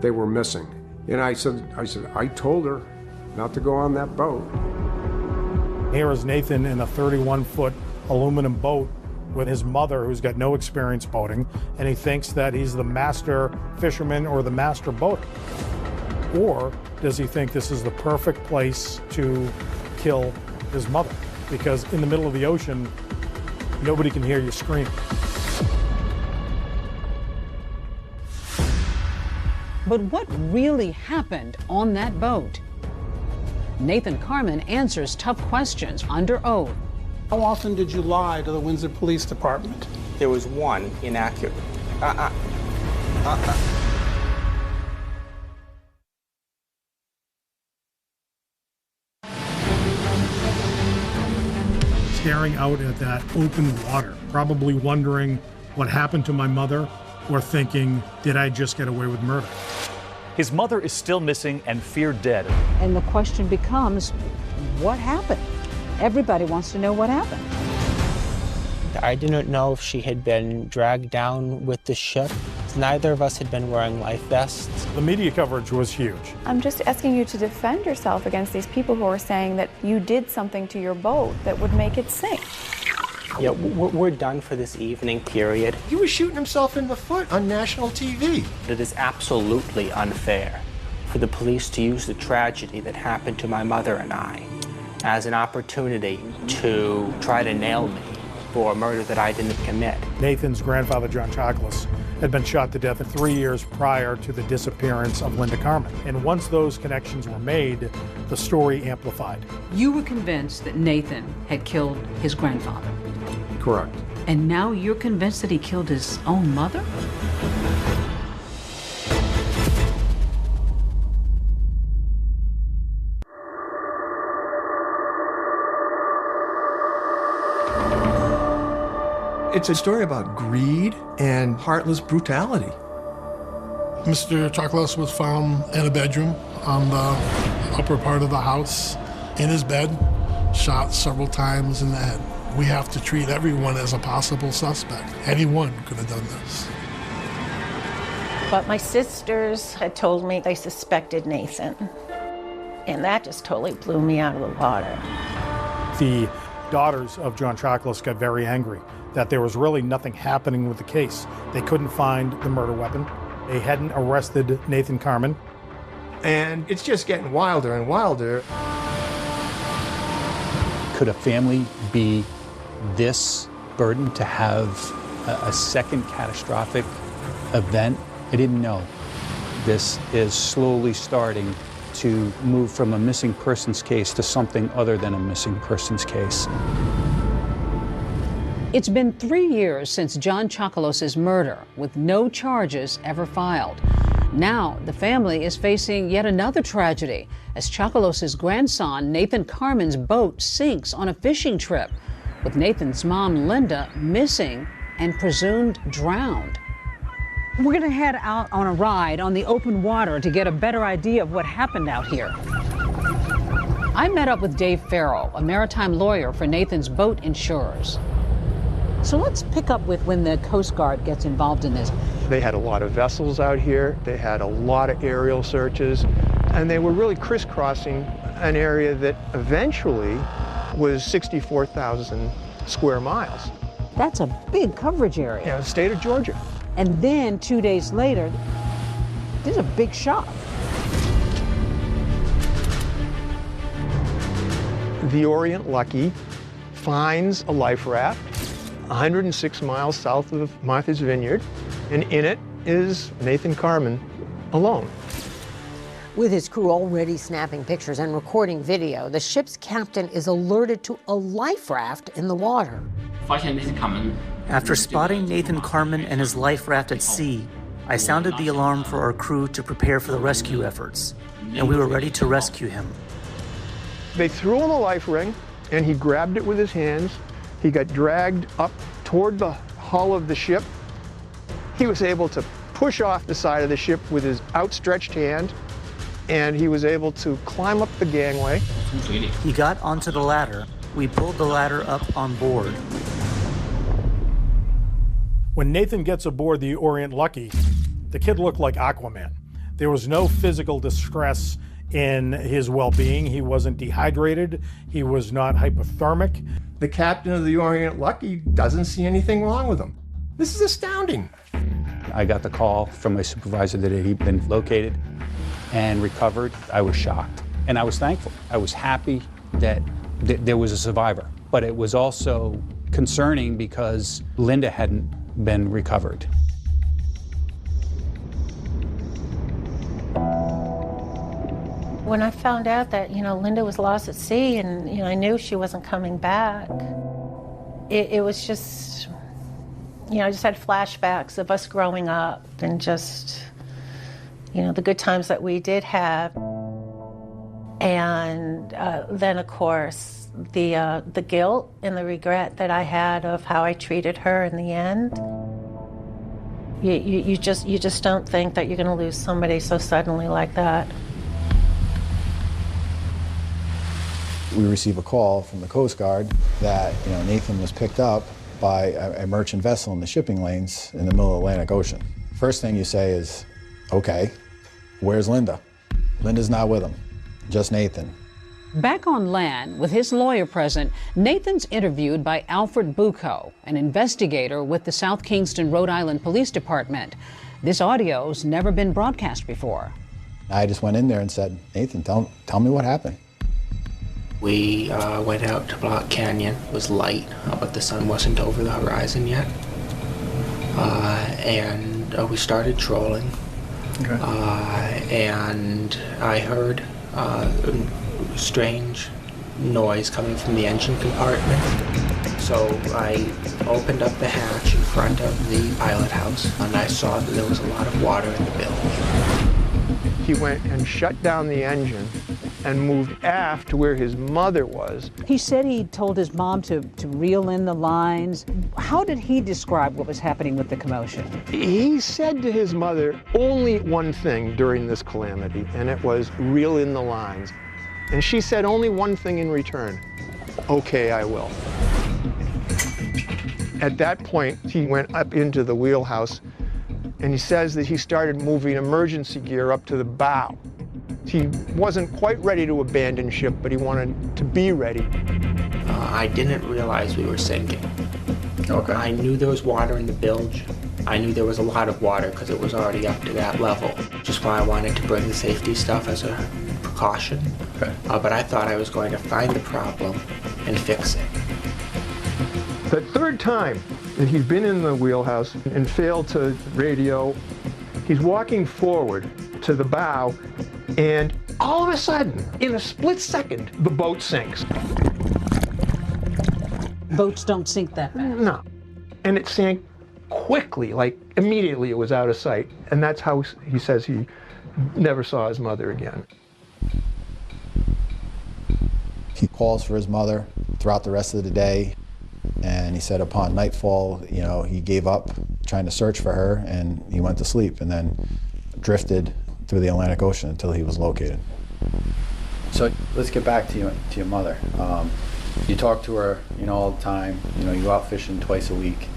they were missing. And I said, I told her not to go on that boat. Here is Nathan in a 31-foot aluminum boat with his mother, who's got no experience boating, and he thinks that he's the master fisherman or the master boater. Or does he think this is the perfect place to kill his mother? Because in the middle of the ocean, nobody can hear you scream. But what really happened on that boat? Nathan Carmen answers tough questions under oath. How often did you lie to the Windsor Police Department? There was one inaccurate. Staring out at that open water, probably wondering what happened to my mother, or thinking, did I just get away with murder? His mother is still missing and feared dead. And the question becomes, what happened? Everybody wants to know what happened. I didn't know if she had been dragged down with the ship. Neither of us had been wearing life vests. The media coverage was huge. I'm just asking you to defend yourself against these people who are saying that you did something to your boat that would make it sink. Yeah, we're done for this evening, period. He was shooting himself in the foot on national TV. It is absolutely unfair for the police to use the tragedy that happened to my mother and I as an opportunity to try to nail me for a murder that I didn't commit. Nathan's grandfather, John Chocolus, had been shot to death 3 years prior to the disappearance of Linda Carmen. And once those connections were made, the story amplified. You were convinced that Nathan had killed his grandfather. Correct. And now you're convinced that he killed his own mother? It's a story about greed and heartless brutality. Mr. Chocolus was found in a bedroom on the upper part of the house, in his bed, shot several times in the head. We have to treat everyone as a possible suspect. Anyone could have done this. But my sisters had told me they suspected Nathan. And that just totally blew me out of the water. The daughters of John Chocolus got very angry that there was really nothing happening with the case. They couldn't find the murder weapon. They hadn't arrested Nathan Carmen. And it's just getting wilder and wilder. Could a family be this burdened to have a second catastrophic event? I didn't know. This is slowly starting to move from a missing persons case to something other than a missing persons case. It's been 3 years since John Chocolos's murder, with no charges ever filed. Now, the family is facing yet another tragedy as Chocolos's grandson, Nathan Carmen's boat sinks on a fishing trip, with Nathan's mom, Linda, missing and presumed drowned. We're going to head out on a ride on the open water to get a better idea of what happened out here. I met up with Dave Farrell, a maritime lawyer for Nathan's boat insurers. So let's pick up with when the Coast Guard gets involved in this. They had a lot of vessels out here. They had a lot of aerial searches. And they were really crisscrossing an area that eventually was 64,000 square miles. That's a big coverage area. Yeah, the state of Georgia. And then 2 days later, there's a big shock. The Orient Lucky finds a life raft 106 miles south of Martha's Vineyard, and in it is Nathan Carmen alone. With his crew already snapping pictures and recording video, the ship's captain is alerted to a life raft in the water. After spotting Nathan Carmen and his life raft at sea, I sounded the alarm for our crew to prepare for the rescue efforts, and we were ready to rescue him. They threw him a life ring, and he grabbed it with his hands. He got dragged up toward the hull of the ship. He was able to push off the side of the ship with his outstretched hand, and he was able to climb up the gangway. He got onto the ladder. We pulled the ladder up on board. When Nathan gets aboard the Orient Lucky, the kid looked like Aquaman. There was no physical distress in his well-being. He wasn't dehydrated. He was not hypothermic. The captain of the Orient Lucky doesn't see anything wrong with him. This is astounding. I got the call from my supervisor that he'd been located and recovered. I was shocked, and I was thankful. I was happy that there was a survivor, but it was also concerning because Linda hadn't been recovered. When I found out that, Linda was lost at sea and, I knew she wasn't coming back, it was just, I just had flashbacks of us growing up and just, the good times that we did have. And then, of course, the guilt and the regret that I had of how I treated her in the end. You just don't think that you're going to lose somebody so suddenly like that. We receive a call from the Coast Guard that Nathan was picked up by a merchant vessel in the shipping lanes in the middle of the Atlantic Ocean. First thing you say is, okay, where's Linda? Linda's not with him, just Nathan. Back on land, with his lawyer present, Nathan's interviewed by Alfred Bucco, an investigator with the South Kingston, Rhode Island Police Department. This audio's never been broadcast before. I just went in there and said, Nathan, tell me what happened. We went out to Block Canyon. It was light, but the sun wasn't over the horizon yet. And we started trolling. Okay. And I heard strange noise coming from the engine compartment. So I opened up the hatch in front of the pilot house, and I saw that there was a lot of water in the bilge. He went and shut down the engine and moved aft to where his mother was. He said he told his mom to reel in the lines. How did he describe what was happening with the commotion? He said to his mother only one thing during this calamity, and it was reel in the lines. And she said only one thing in return: okay, I will. At that point, he went up into the wheelhouse, and he says that he started moving emergency gear up to the bow. He wasn't quite ready to abandon ship, but he wanted to be ready. I didn't realize we were sinking. Okay. I knew there was water in the bilge. I knew there was a lot of water because it was already up to that level, just why I wanted to bring the safety stuff as a precaution. Okay. But I thought I was going to find the problem and fix it. The third time that he's been in the wheelhouse and failed to radio, he's walking forward to the bow, and all of a sudden, in a split second, the boat sinks. Boats don't sink that fast. No. And it sank quickly, like immediately it was out of sight. And that's how he says he never saw his mother again. He calls for his mother throughout the rest of the day, and he said upon nightfall, he gave up trying to search for her, and he went to sleep and then drifted through the Atlantic Ocean until he was located. So let's get back to your mother. You talk to her, all the time. You go out fishing twice a week.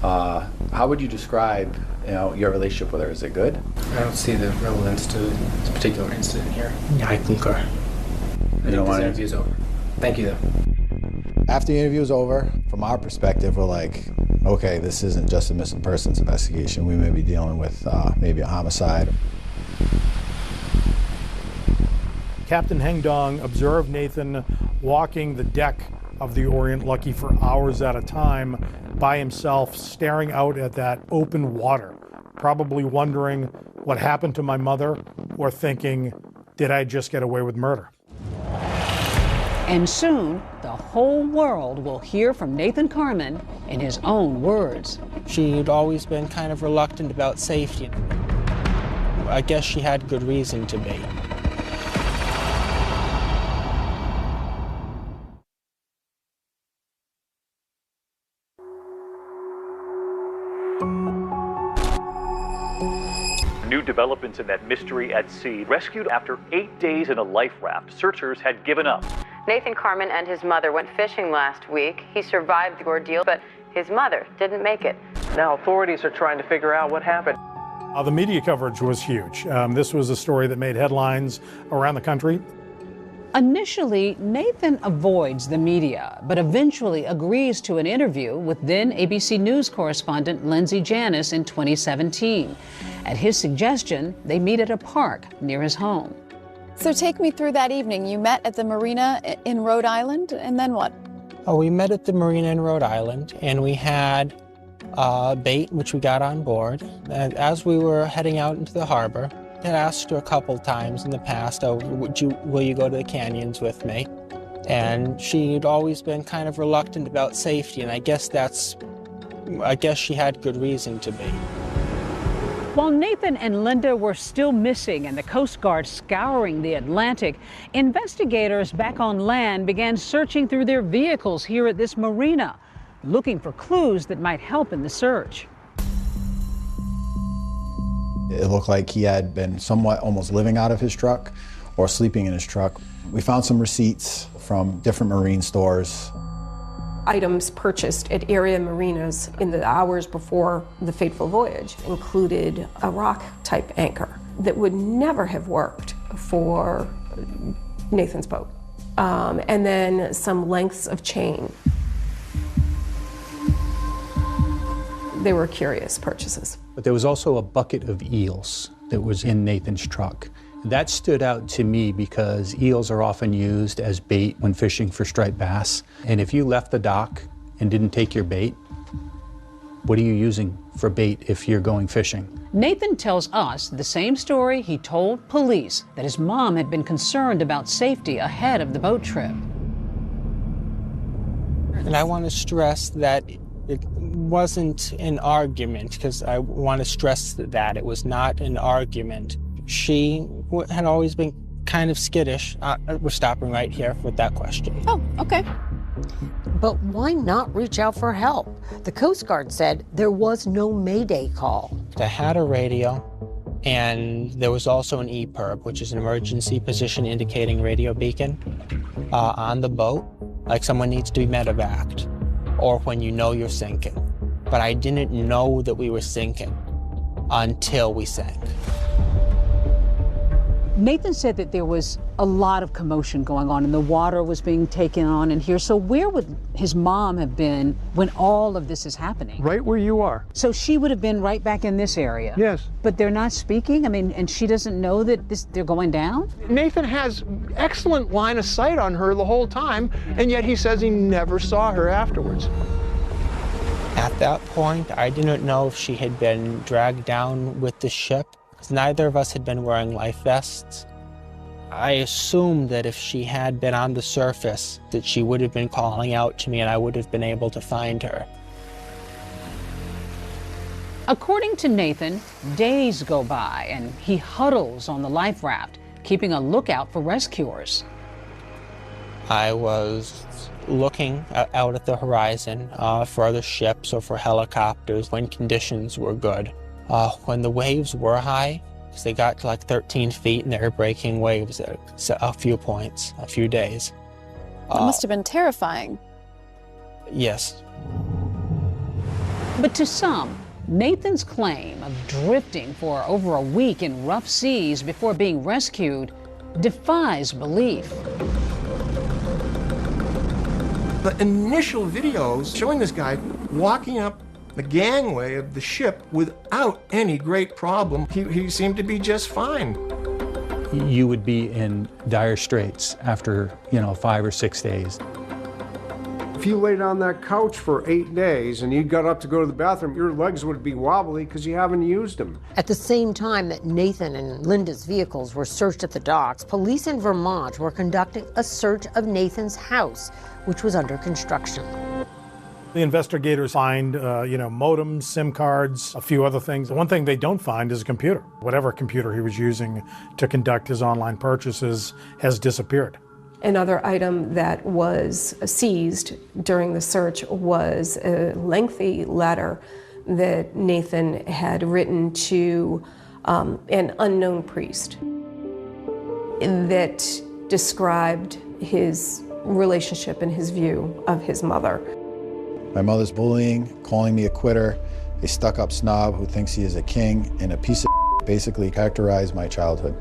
How would you describe, your relationship with her? Is it good? I don't see the relevance to this particular incident here. Yeah, I concur. I think this interview's over. Thank you, though. After the interview is over, from our perspective, we're like, okay, this isn't just a missing persons investigation. We may be dealing with maybe a homicide. Captain Hengdong observed Nathan walking the deck of the Orient Lucky for hours at a time by himself, staring out at that open water, probably wondering what happened to my mother, or thinking, did I just get away with murder? And soon, the whole world will hear from Nathan Carman in his own words. She'd always been kind of reluctant about safety. I guess she had good reason to be. New developments in that mystery at sea. Rescued after 8 days in a life raft, searchers had given up. Nathan Carman and his mother went fishing last week. He survived the ordeal, but his mother didn't make it. Now authorities are trying to figure out what happened. The media coverage was huge. This was a story that made headlines around the country. Initially, Nathan avoids the media, but eventually agrees to an interview with then ABC News correspondent Lindsay Janis in 2017. At his suggestion, they meet at a park near his home. So take me through that evening. You met at the marina in Rhode Island, and then what? Oh, we met at the marina in Rhode Island, and we had bait, which we got on board. And as we were heading out into the harbor, I had asked her a couple times in the past, will you go to the canyons with me? And she'd always been kind of reluctant about safety, and I guess she had good reason to be. While Nathan and Linda were still missing and the Coast Guard scouring the Atlantic, investigators back on land began searching through their vehicles here at this marina, looking for clues that might help in the search. It looked like he had been somewhat almost living out of his truck or sleeping in his truck. We found some receipts from different marine stores. Items purchased at area marinas in the hours before the fateful voyage included a rock-type anchor that would never have worked for Nathan's boat. and then some lengths of chain. They were curious purchases. But there was also a bucket of eels that was in Nathan's truck. That stood out to me because eels are often used as bait when fishing for striped bass. And if you left the dock and didn't take your bait, what are you using for bait if you're going fishing? Nathan tells us the same story he told police, that his mom had been concerned about safety ahead of the boat trip. And I want to stress that it wasn't an argument, because I want to stress that it was not an argument. She had always been kind of skittish. We're stopping right here with that question. Oh, okay. But why not reach out for help? The Coast Guard said there was no Mayday call. They had a radio, and there was also an EPIRB, which is an emergency position indicating radio beacon, on the boat, like someone needs to be medevaced, or when you know you're sinking. But I didn't know that we were sinking until we sank. Nathan said that there was a lot of commotion going on and the water was being taken on in here. So where would his mom have been when all of this is happening? Right where you are. So she would have been right back in this area? Yes. But they're not speaking? I mean, and she doesn't know that they're going down? Nathan has excellent line of sight on her the whole time, and yet he says he never saw her afterwards. At that point, I didn't know if she had been dragged down with the ship, because neither of us had been wearing life vests. I assumed that if she had been on the surface, that she would have been calling out to me and I would have been able to find her. According to Nathan, days go by and he huddles on the life raft, keeping a lookout for rescuers. I was looking out at the horizon for other ships or for helicopters when conditions were good. When the waves were high, because they got to like 13 feet and they were breaking waves at a few points, a few days. That must have been terrifying. Yes. But to some, Nathan's claim of drifting for over a week in rough seas before being rescued defies belief. The initial videos showing this guy walking up the gangway of the ship without any great problem. He seemed to be just fine. You would be in dire straits after, 5 or 6 days. If you laid on that couch for 8 days and you got up to go to the bathroom, your legs would be wobbly because you haven't used them. At the same time that Nathan and Linda's vehicles were searched at the docks, police in Vermont were conducting a search of Nathan's house, which was under construction. The investigators find, modems, SIM cards, a few other things. The one thing they don't find is a computer. Whatever computer he was using to conduct his online purchases has disappeared. Another item that was seized during the search was a lengthy letter that Nathan had written to an unknown priest that described his relationship and his view of his mother. My mother's bullying, calling me a quitter, a stuck-up snob who thinks he is a king, and a piece of basically characterized my childhood.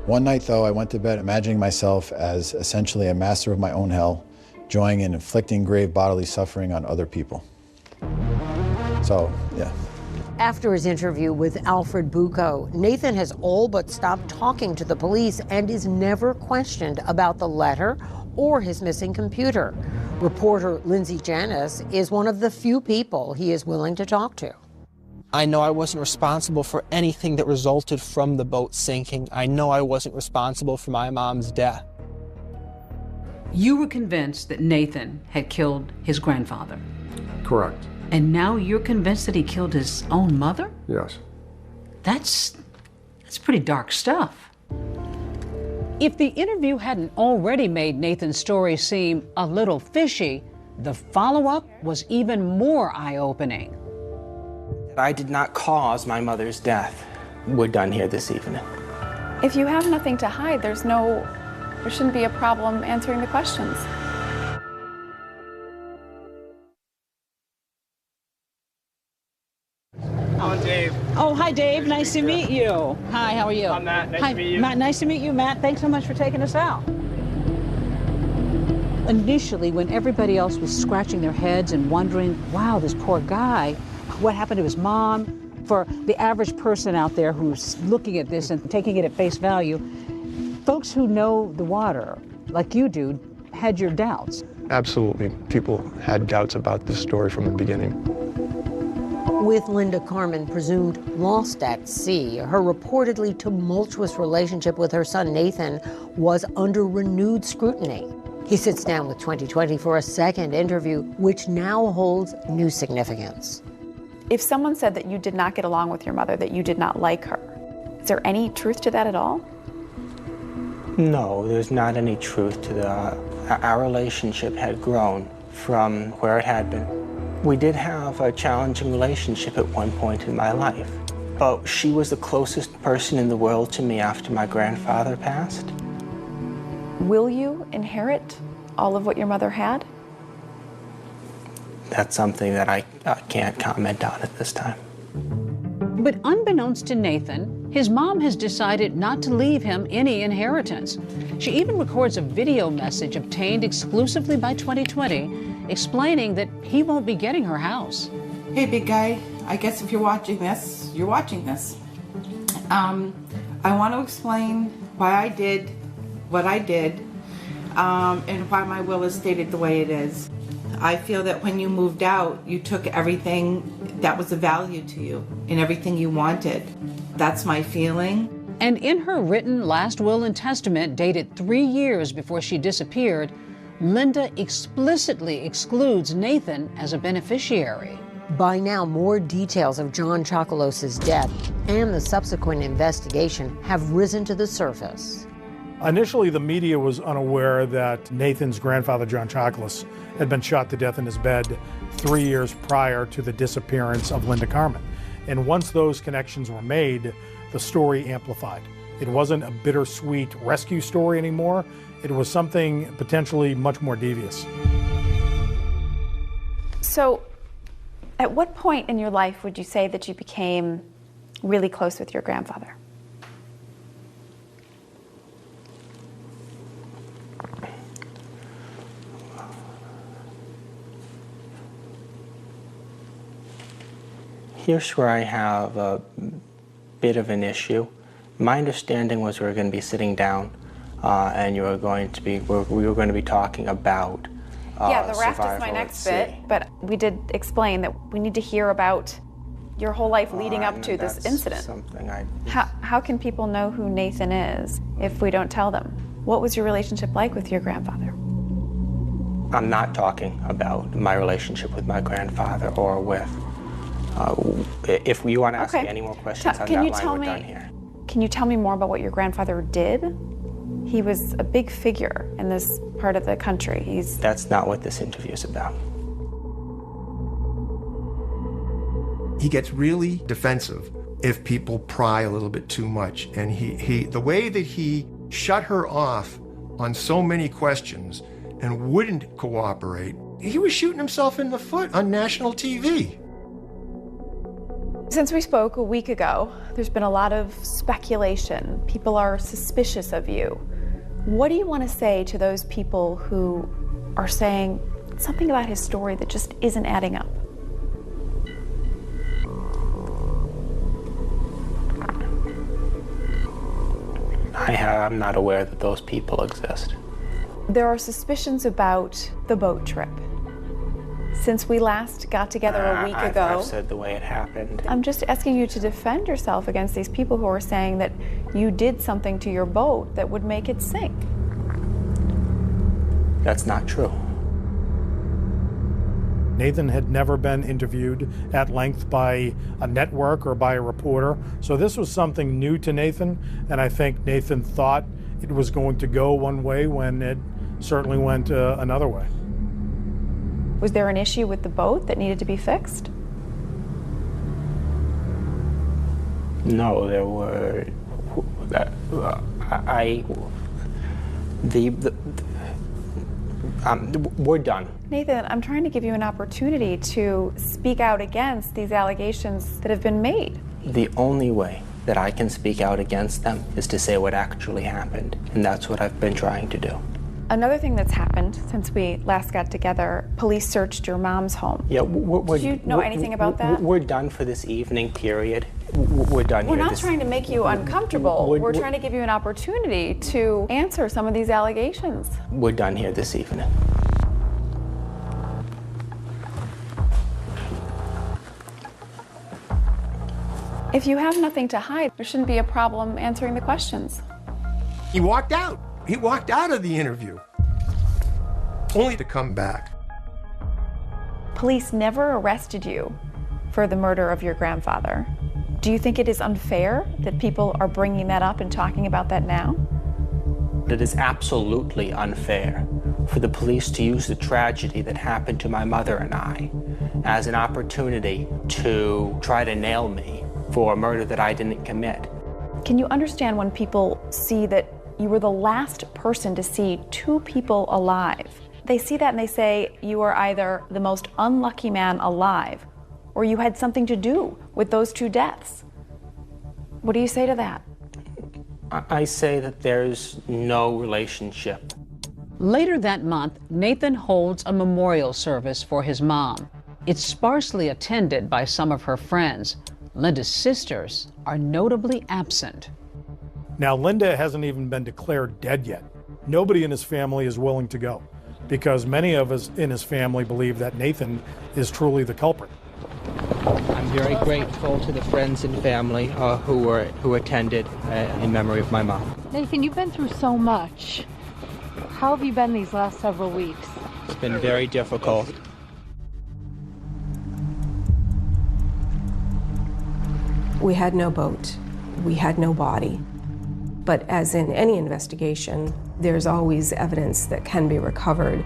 One night, though, I went to bed imagining myself as essentially a master of my own hell, joying in inflicting grave bodily suffering on other people. So, yeah. After his interview with Alfred Bucco, Nathan has all but stopped talking to the police and is never questioned about the letter or his missing computer. Reporter Lindsay Janis is one of the few people he is willing to talk to. I know I wasn't responsible for anything that resulted from the boat sinking. I know I wasn't responsible for my mom's death. You were convinced that Nathan had killed his grandfather. Correct. And now you're convinced that he killed his own mother? Yes. That's pretty dark stuff. If the interview hadn't already made Nathan's story seem a little fishy, the follow-up was even more eye-opening. I did not cause my mother's death. We're done here this evening. If you have nothing to hide, there shouldn't be a problem answering the questions. Oh, Dave. Oh, hi, Dave. Nice to meet you. Hi, how are you? I'm Matt. Nice hi, to meet you. Matt, nice to meet you, Matt. Thanks so much for taking us out. Initially, when everybody else was scratching their heads and wondering, wow, this poor guy, what happened to his mom? For the average person out there who's looking at this and taking it at face value, folks who know the water, like you do, had your doubts. Absolutely. People had doubts about this story from the beginning. With Linda Carmen presumed lost at sea, her reportedly tumultuous relationship with her son Nathan was under renewed scrutiny. He sits down with 2020 for a second interview, which now holds new significance. If someone said that you did not get along with your mother, that you did not like her, is there any truth to that at all? No, there's not any truth to that. Our relationship had grown from where it had been. We did have a challenging relationship at one point in my life, but she was the closest person in the world to me after my grandfather passed. Will you inherit all of what your mother had? That's something that I can't comment on at this time. But unbeknownst to Nathan, his mom has decided not to leave him any inheritance. She even records a video message obtained exclusively by 2020, explaining that he won't be getting her house. Hey, big guy, I guess if you're watching this, you're watching this. I want to explain why I did what I did, and why my will is stated the way it is. I feel that when you moved out, you took everything that was of value to you and everything you wanted. That's my feeling. And in her written last will and testament, dated 3 years before she disappeared, Linda explicitly excludes Nathan as a beneficiary. By now, more details of John Chocolos's death and the subsequent investigation have risen to the surface. Initially, the media was unaware that Nathan's grandfather, John Chocolos, had been shot to death in his bed 3 years prior to the disappearance of Linda Carmen. And once those connections were made, the story amplified. It wasn't a bittersweet rescue story anymore. It was something potentially much more devious. So, at what point in your life would you say that you became really close with your grandfather? Here's where I have a bit of an issue. My understanding was we were going to be sitting down and we were going to be talking about yeah, the raft is my next bit, but we did explain that we need to hear about your whole life leading up to this incident. How can people know who Nathan is if we don't tell them? What was your relationship like with your grandfather? I'm not talking about my relationship with my grandfather or with if you want to ask me any more questions on that line, we're done here. Can you tell me more about what your grandfather did? He was a big figure in this part of the country. That's not what this interview is about. He gets really defensive if people pry a little bit too much. And the way that he shut her off on so many questions and wouldn't cooperate, he was shooting himself in the foot on national TV. Since we spoke a week ago, there's been a lot of speculation. People are suspicious of you. What do you want to say to those people who are saying something about his story that just isn't adding up? I'm not aware that those people exist. There are suspicions about the boat trip. Since we last got together a week ago. I've said the way it happened. I'm just asking you to defend yourself against these people who are saying that you did something to your boat that would make it sink. That's not true. Nathan had never been interviewed at length by a network or by a reporter, so this was something new to Nathan, and I think Nathan thought it was going to go one way when it certainly went another way. Was there an issue with the boat that needed to be fixed? No, there were. We're done. Nathan, I'm trying to give you an opportunity to speak out against these allegations that have been made. The only way that I can speak out against them is to say what actually happened, and that's what I've been trying to do. Another thing that's happened since we last got together, police searched your mom's home. Yeah, Did you know anything about that? We're done for this evening, period. We're done We're here. not trying to make you uncomfortable. We're trying to give you an opportunity to answer some of these allegations. We're done here this evening. If you have nothing to hide, there shouldn't be a problem answering the questions. He walked out. He walked out of the interview, only to come back. Police never arrested you for the murder of your grandfather. Do you think it is unfair that people are bringing that up and talking about that now? It is absolutely unfair for the police to use the tragedy that happened to my mother and I as an opportunity to try to nail me for a murder that I didn't commit. Can you understand when people see that you were the last person to see two people alive? They see that and they say you are either the most unlucky man alive or you had something to do with those two deaths. What do you say to that? I say that there's no relationship. Later that month, Nathan holds a memorial service for his mom. It's sparsely attended by some of her friends. Linda's sisters are notably absent. Now, Linda hasn't even been declared dead yet. Nobody in his family is willing to go because many of us in his family believe that Nathan is truly the culprit. I'm very grateful to the friends and family who attended in memory of my mom. Nathan, you've been through so much. How have you been these last several weeks? It's been very difficult. We had no boat. We had no body. But as in any investigation, there's always evidence that can be recovered.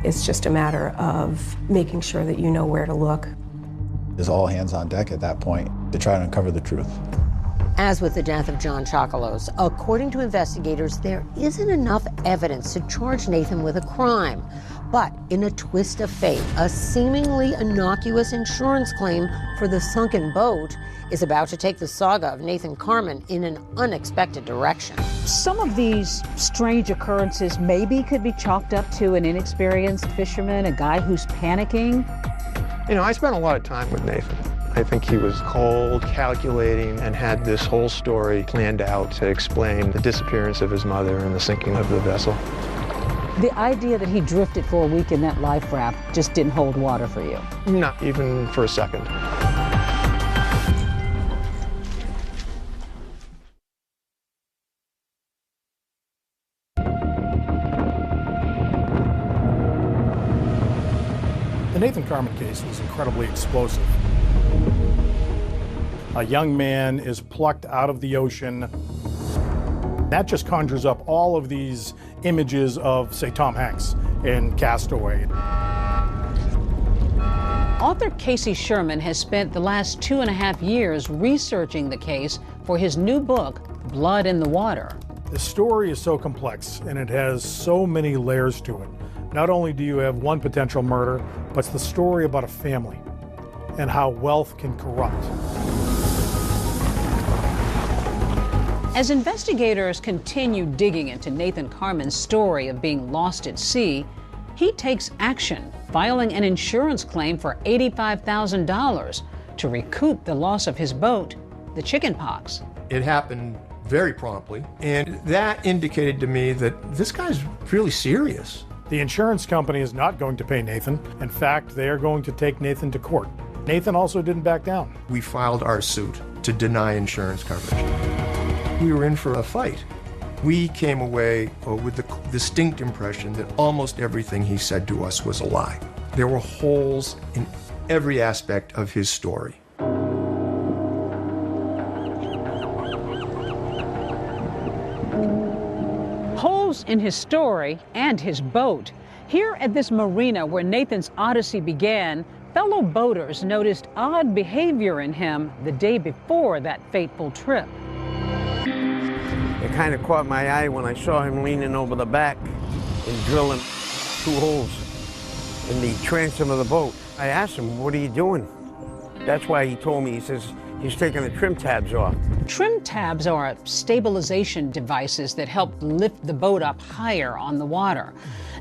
It's just a matter of making sure that you know where to look. There's all hands on deck at that point to try to uncover the truth. As with the death of John Chocolos, according to investigators, there isn't enough evidence to charge Nathan with a crime. But in a twist of fate, a seemingly innocuous insurance claim for the sunken boat is about to take the saga of Nathan Carman in an unexpected direction. Some of these strange occurrences maybe could be chalked up to an inexperienced fisherman, a guy who's panicking. You know, I spent a lot of time with Nathan. I think he was cold, calculating, and had this whole story planned out to explain the disappearance of his mother and the sinking of the vessel. The idea that he drifted for a week in that life raft just didn't hold water for you. Not even for a second. The Nathan Carman case was incredibly explosive. A young man is plucked out of the ocean. That just conjures up all of these images of, say, Tom Hanks in Castaway. Author Casey Sherman has spent the last 2.5 years researching the case for his new book, Blood in the Water. The story is so complex and it has so many layers to it. Not only do you have one potential murder, but it's the story about a family and how wealth can corrupt. As investigators continue digging into Nathan Carman's story of being lost at sea, he takes action, filing an insurance claim for $85,000 to recoup the loss of his boat, the chickenpox. It happened very promptly, and that indicated to me that this guy's really serious. The insurance company is not going to pay Nathan. In fact, they are going to take Nathan to court. Nathan also didn't back down. We filed our suit to deny insurance coverage. We were in for a fight. We came away with the distinct impression that almost everything he said to us was a lie. There were holes in every aspect of his story. Holes in his story and his boat. Here at this marina where Nathan's odyssey began, fellow boaters noticed odd behavior in him the day before that fateful trip. It kind of caught my eye when I saw him leaning over the back and drilling 2 holes in the transom of the boat. I asked him, "What are you doing?" That's why he told me, he says, He's taking the trim tabs off. Trim tabs are stabilization devices that help lift the boat up higher on the water.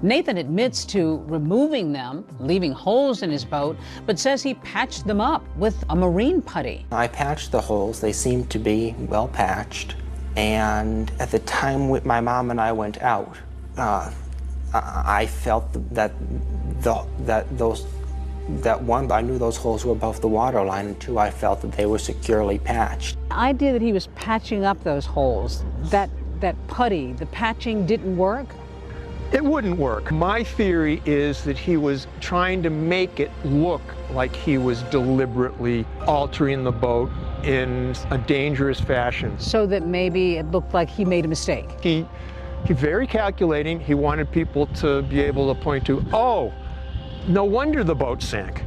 Nathan admits to removing them, leaving holes in his boat, but says he patched them up with a marine putty. I patched the holes. They seemed to be well patched. And at the time my mom and I went out, I felt that one, I knew those holes were above the water line, and two, I felt that they were securely patched. The idea that he was patching up those holes, that putty, the patching didn't work? It wouldn't work. My theory is that he was trying to make it look like he was deliberately altering the boat in a dangerous fashion. So that maybe it looked like he made a mistake. He's very calculating. He wanted people to be able to point to, oh, no wonder the boat sank.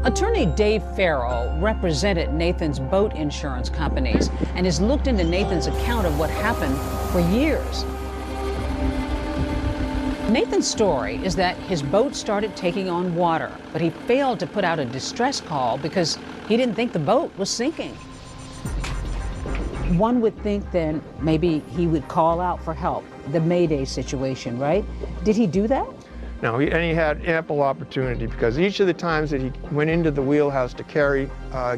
Attorney Dave Farrell represented Nathan's boat insurance companies and has looked into Nathan's account of what happened for years. Nathan's story is that his boat started taking on water, but he failed to put out a distress call because he didn't think the boat was sinking. One would think then maybe he would call out for help, the Mayday situation, right? Did he do that? No, and he had ample opportunity, because each of the times that he went into the wheelhouse to carry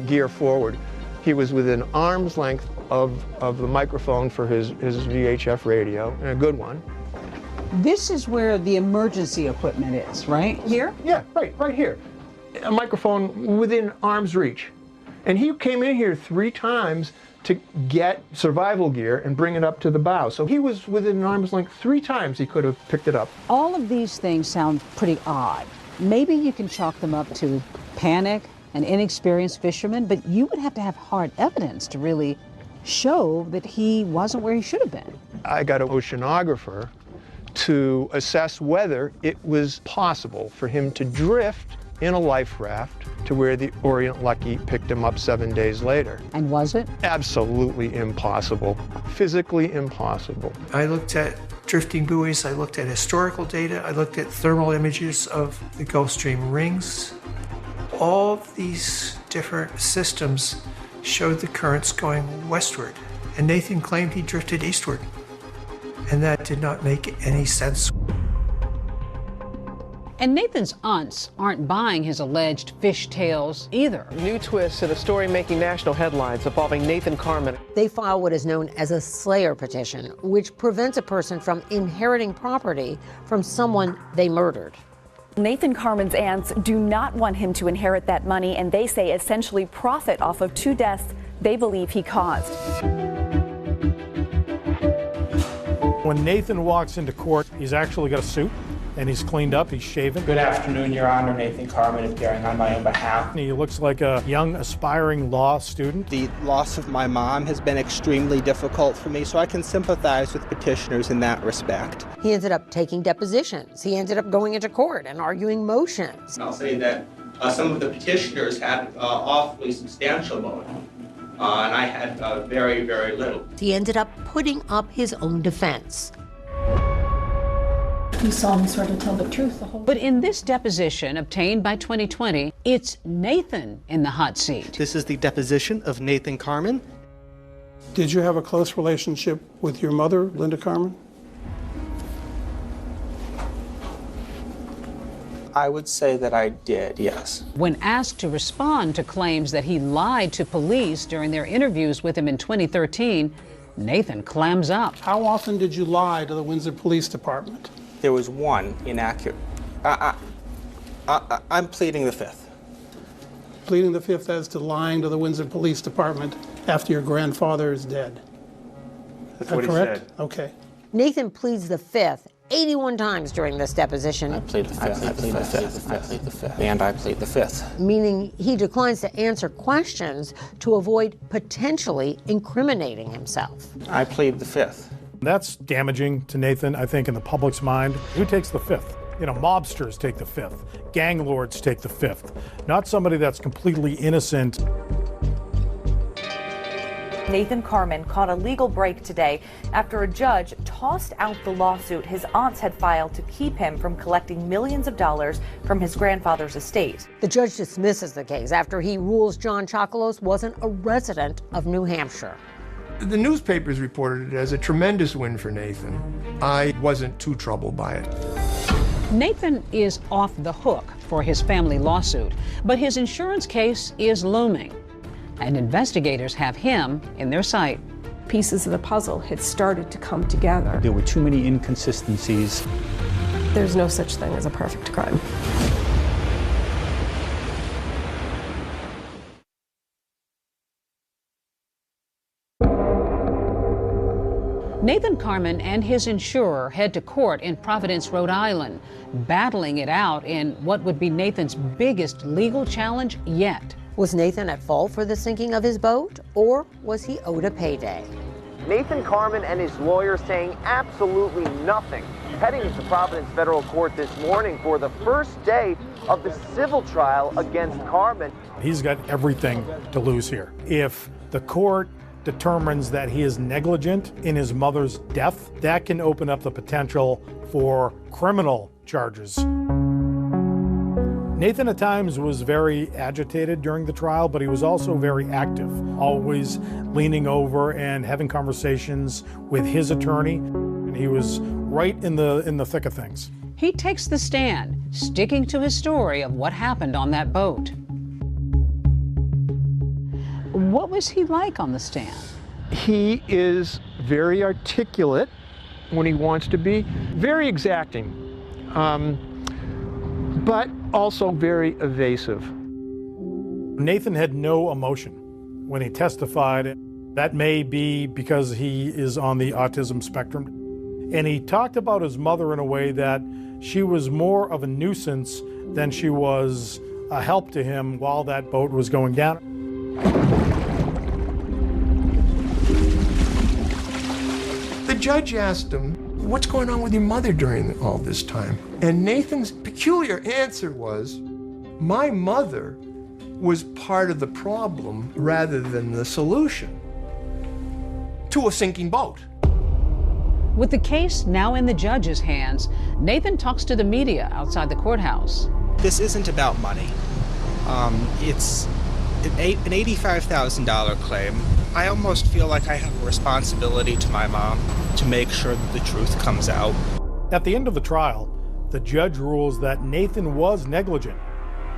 gear forward, he was within arm's length of the microphone for his VHF radio, and a good one. This is where the emergency equipment is, right? Here? Yeah, right here. A microphone within arm's reach. And he came in here 3 times to get survival gear and bring it up to the bow. So he was within arm's length 3 times he could have picked it up. All of these things sound pretty odd. Maybe you can chalk them up to panic and inexperienced fishermen, but you would have to have hard evidence to really show that he wasn't where he should have been. I got an oceanographer to assess whether it was possible for him to drift in a life raft to where the Orient Lucky picked him up 7 days later. And was it? Absolutely impossible. Physically impossible. I looked at drifting buoys, I looked at historical data, I looked at thermal images of the Gulf Stream rings. All these different systems showed the currents going westward, and Nathan claimed he drifted eastward. And that did not make any sense. And Nathan's aunts aren't buying his alleged fish tales either. New twists in a story making national headlines involving Nathan Carmen. They file what is known as a Slayer petition, which prevents a person from inheriting property from someone they murdered. Nathan Carmen's aunts do not want him to inherit that money, and they say essentially profit off of 2 deaths they believe he caused. When Nathan walks into court, he's actually got a suit, and he's cleaned up, he's shaven. Good afternoon, Your Honor. Nathan Carmen, appearing on my own behalf. He looks like a young, aspiring law student. The loss of my mom has been extremely difficult for me, so I can sympathize with petitioners in that respect. He ended up taking depositions. He ended up going into court and arguing motions. I'll say that some of the petitioners had awfully substantial motive. And I had very, very little. He ended up putting up his own defense. You solemnly swear to tell the truth, the whole. But in this deposition obtained by 2020, it's Nathan in the hot seat. This is the deposition of Nathan Carmen. Did you have a close relationship with your mother, Linda Carmen? I would say that I did, yes. When asked to respond to claims that he lied to police during their interviews with him in 2013, Nathan clams up. How often did you lie to the Windsor Police Department? There was one inaccurate. I'm pleading the 5th. Pleading the 5th as to lying to the Windsor Police Department after your grandfather is dead. That's Is what that correct? he said. Okay. Nathan pleads the 5th 81 times during this deposition. I plead the 5th. I plead the 5th. I plead the 5th. And I plead the 5th. Meaning he declines to answer questions to avoid potentially incriminating himself. I plead the 5th. That's damaging to Nathan, I think, in the public's mind. Who takes the 5th? You know, mobsters take the 5th. Gang lords take the 5th. Not somebody that's completely innocent. Nathan Carmen caught a legal break today after a judge tossed out the lawsuit his aunts had filed to keep him from collecting millions of dollars from his grandfather's estate. The judge dismisses the case after he rules John Chocolos wasn't a resident of New Hampshire. The newspapers reported it as a tremendous win for Nathan. I wasn't too troubled by it. Nathan is off the hook for his family lawsuit, but his insurance case is looming, and investigators have him in their sight. Pieces of the puzzle had started to come together. There were too many inconsistencies. There's no such thing as a perfect crime. Nathan Carmen and his insurer head to court in Providence, Rhode Island, battling it out in what would be Nathan's biggest legal challenge yet. Was Nathan at fault for the sinking of his boat, or was he owed a payday? Nathan Carmen and his lawyer saying absolutely nothing, heading to Providence Federal Court this morning for the first day of the civil trial against Carmen. He's got everything to lose here. If the court determines that he is negligent in his mother's death, that can open up the potential for criminal charges. Nathan at times was very agitated during the trial, but he was also very active, always leaning over and having conversations with his attorney. And he was right in the thick of things. He takes the stand, sticking to his story of what happened on that boat. What was he like on the stand? He is very articulate when he wants to be, very exacting, but also very evasive. Nathan had no emotion when he testified. That may be because he is on the autism spectrum. And he talked about his mother in a way that she was more of a nuisance than she was a help to him while that boat was going down. The judge asked him, "What's going on with your mother during all this time?" And Nathan's peculiar answer was, "My mother was part of the problem rather than the solution to a sinking boat." With the case now in the judge's hands, Nathan talks to the media outside the courthouse. This isn't about money. It's an $85,000 claim. I almost feel like I have a responsibility to my mom to make sure that the truth comes out. At the end of the trial, the judge rules that Nathan was negligent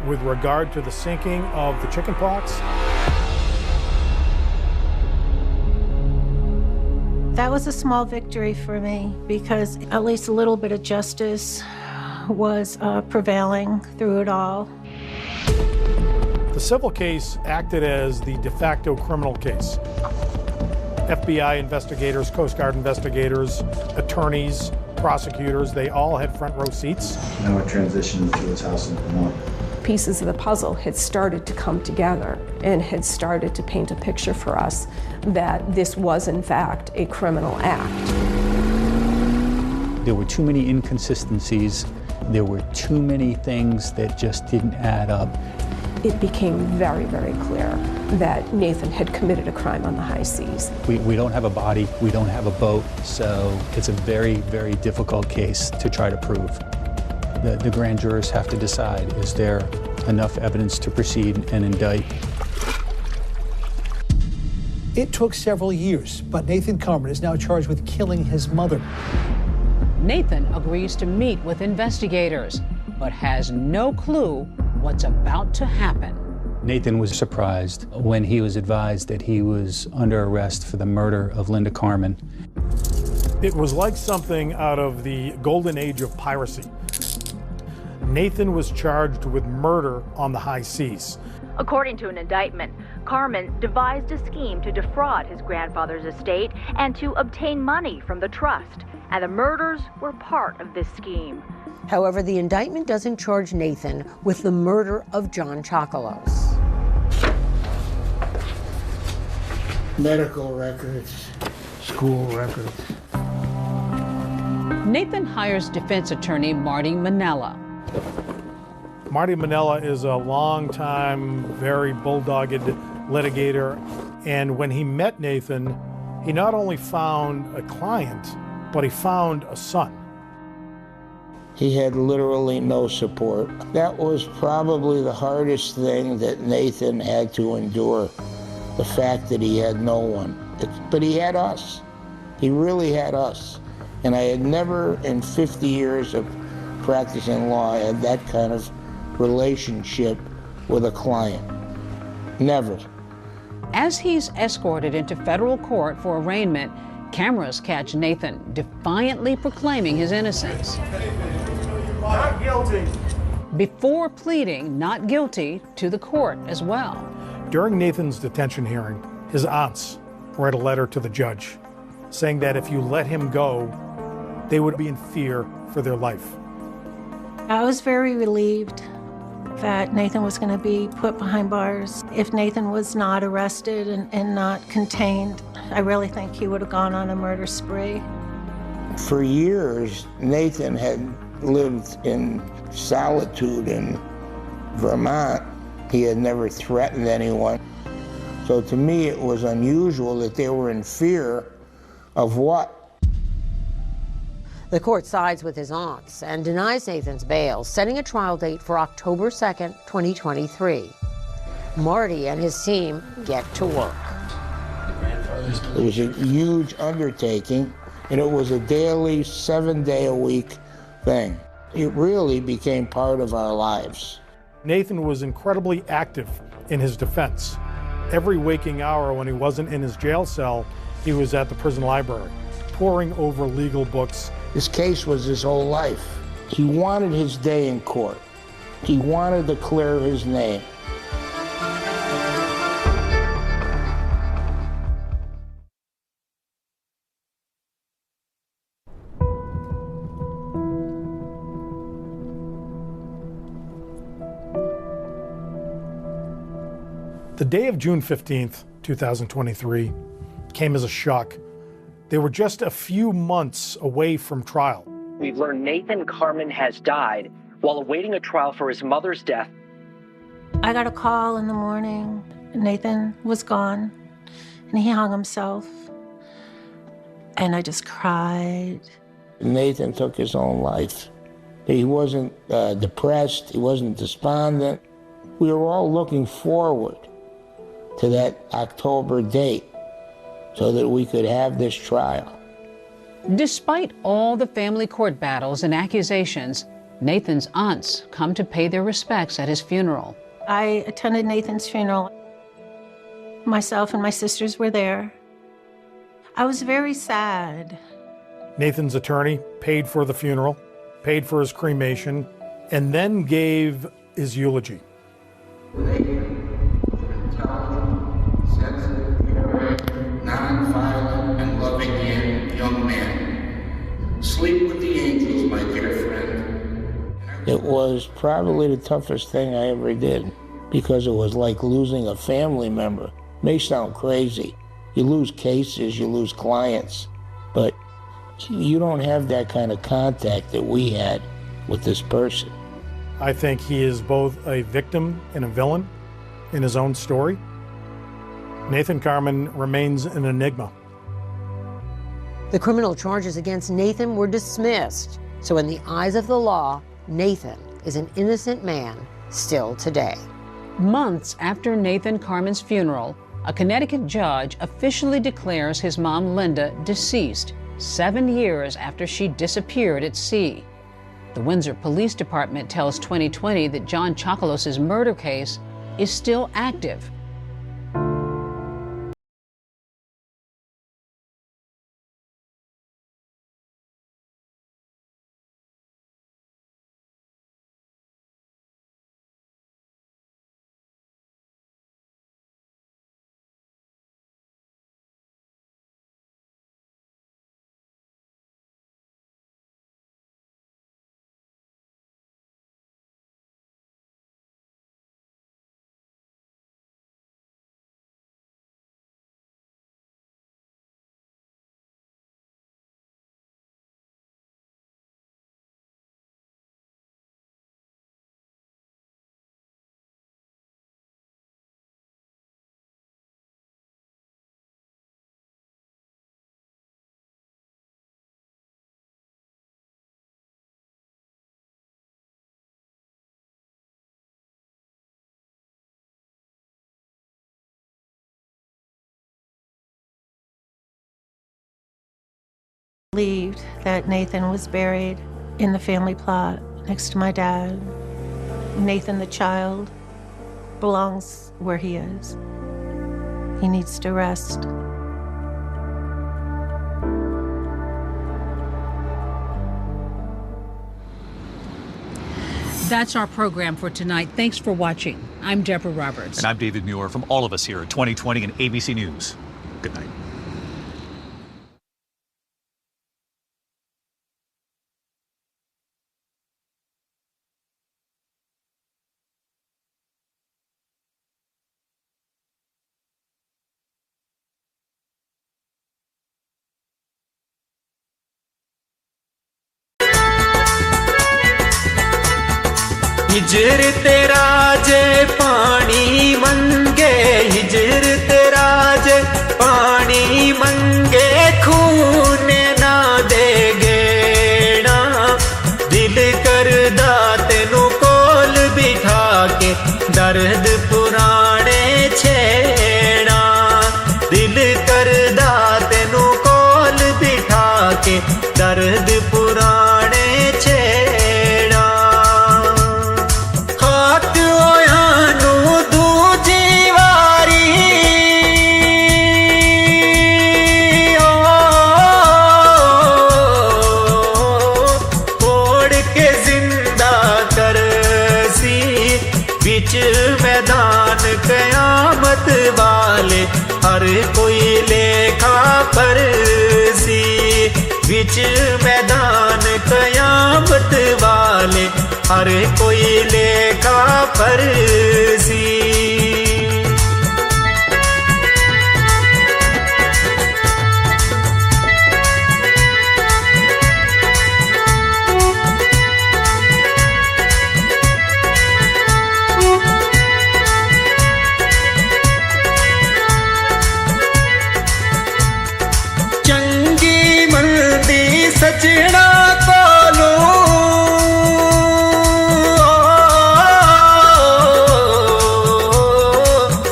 with regard to the sinking of the chicken pox. That was a small victory for me because at least a little bit of justice was prevailing through it all. The civil case acted as the de facto criminal case. FBI investigators, Coast Guard investigators, attorneys, prosecutors, they all had front row seats. Now it transitioned to his house in Vermont. Pieces of the puzzle had started to come together and had started to paint a picture for us that this was in fact a criminal act. There were too many inconsistencies. There were too many things that just didn't add up. It became very, very clear that Nathan had committed a crime on the high seas. We don't have a body, we don't have a boat, so it's a very, very difficult case to try to prove. The grand jurors have to decide, is there enough evidence to proceed and indict? It took several years, but Nathan Carmen is now charged with killing his mother. Nathan agrees to meet with investigators, but has no clue what's about to happen. Nathan was surprised when he was advised that he was under arrest for the murder of Linda Carmen. It was like something out of the golden age of piracy. Nathan was charged with murder on the high seas. According to an indictment, Carmen devised a scheme to defraud his grandfather's estate and to obtain money from the trust, and the murders were part of this scheme. However, the indictment doesn't charge Nathan with the murder of John Chocolos. Medical records, school records. Nathan hires defense attorney Marty Manella. Marty Manella is a long-time, very bulldogged litigator. And when he met Nathan, he not only found a client, but he found a son. He had literally no support. That was probably the hardest thing that Nathan had to endure, the fact that he had no one. But he had us. He really had us. And I had never, in 50 years of practicing law, had that kind of relationship with a client. Never. As he's escorted into federal court for arraignment, cameras catch Nathan defiantly proclaiming his innocence. Not guilty. Before pleading not guilty to the court as well. During Nathan's detention hearing, his aunts read a letter to the judge saying that if you let him go, they would be in fear for their life. I was very relieved that Nathan was going to be put behind bars. If Nathan was not arrested and not contained, I really think he would have gone on a murder spree. For years, Nathan had lived in solitude in Vermont. He had never threatened anyone. So to me, it was unusual that they were in fear of what? The court sides with his aunts and denies Nathan's bail, setting a trial date for October 2nd, 2023. Marty and his team get to work. It was a huge undertaking, and it was a daily, 7-day-a-week thing. It really became part of our lives. Nathan was incredibly active in his defense. Every waking hour when he wasn't in his jail cell, he was at the prison library, poring over legal books. This case was his whole life. He wanted his day in court. He wanted to clear his name. The day of June 15th, 2023, came as a shock. They were just a few months away from trial. We've learned Nathan Carmen has died while awaiting a trial for his mother's death. I got a call in the morning. Nathan was gone, and he hung himself. And I just cried. Nathan took his own life. He wasn't depressed. He wasn't despondent. We were all looking forward to that October date so that we could have this trial. Despite all the family court battles and accusations, Nathan's aunts come to pay their respects at his funeral. I attended Nathan's funeral. Myself and my sisters were there. I was very sad. Nathan's attorney paid for the funeral, paid for his cremation, and then gave his eulogy. Non-violent and loving young man. Sleep with the angels, my dear friend. It was probably the toughest thing I ever did because it was like losing a family member. May sound crazy. You lose cases, you lose clients, but you don't have that kind of contact that we had with this person. I think he is both a victim and a villain in his own story. Nathan Carmen remains an enigma. The criminal charges against Nathan were dismissed. So in the eyes of the law, Nathan is an innocent man still today. Months after Nathan Carmen's funeral, a Connecticut judge officially declares his mom, Linda, deceased 7 years after she disappeared at sea. The Windsor Police Department tells 2020 that John Chocolos's murder case is still active. believed that Nathan was buried in the family plot next to my dad. Nathan, the child, belongs where he is. He needs to rest. That's our program for tonight. Thanks for watching. I'm Deborah Roberts. And I'm David Muir from all of us here at 2020 and ABC News. Good night. हिजर तेरा जे पानी मंगे, हिजर तेरा जे पानी मंगे, खून ना देगे ना। दिल करदा तेनू कोल बिठा के दर्द पुराने छेड़ा। दिल करदा तेनू कोल बिठा के दर्द पुराने छेड़ा। मैदान कयामत वाले हर कोई लेखा परसी। बिच मैदान कयामत वाले हर कोई लेखा परसी। सजना कोलो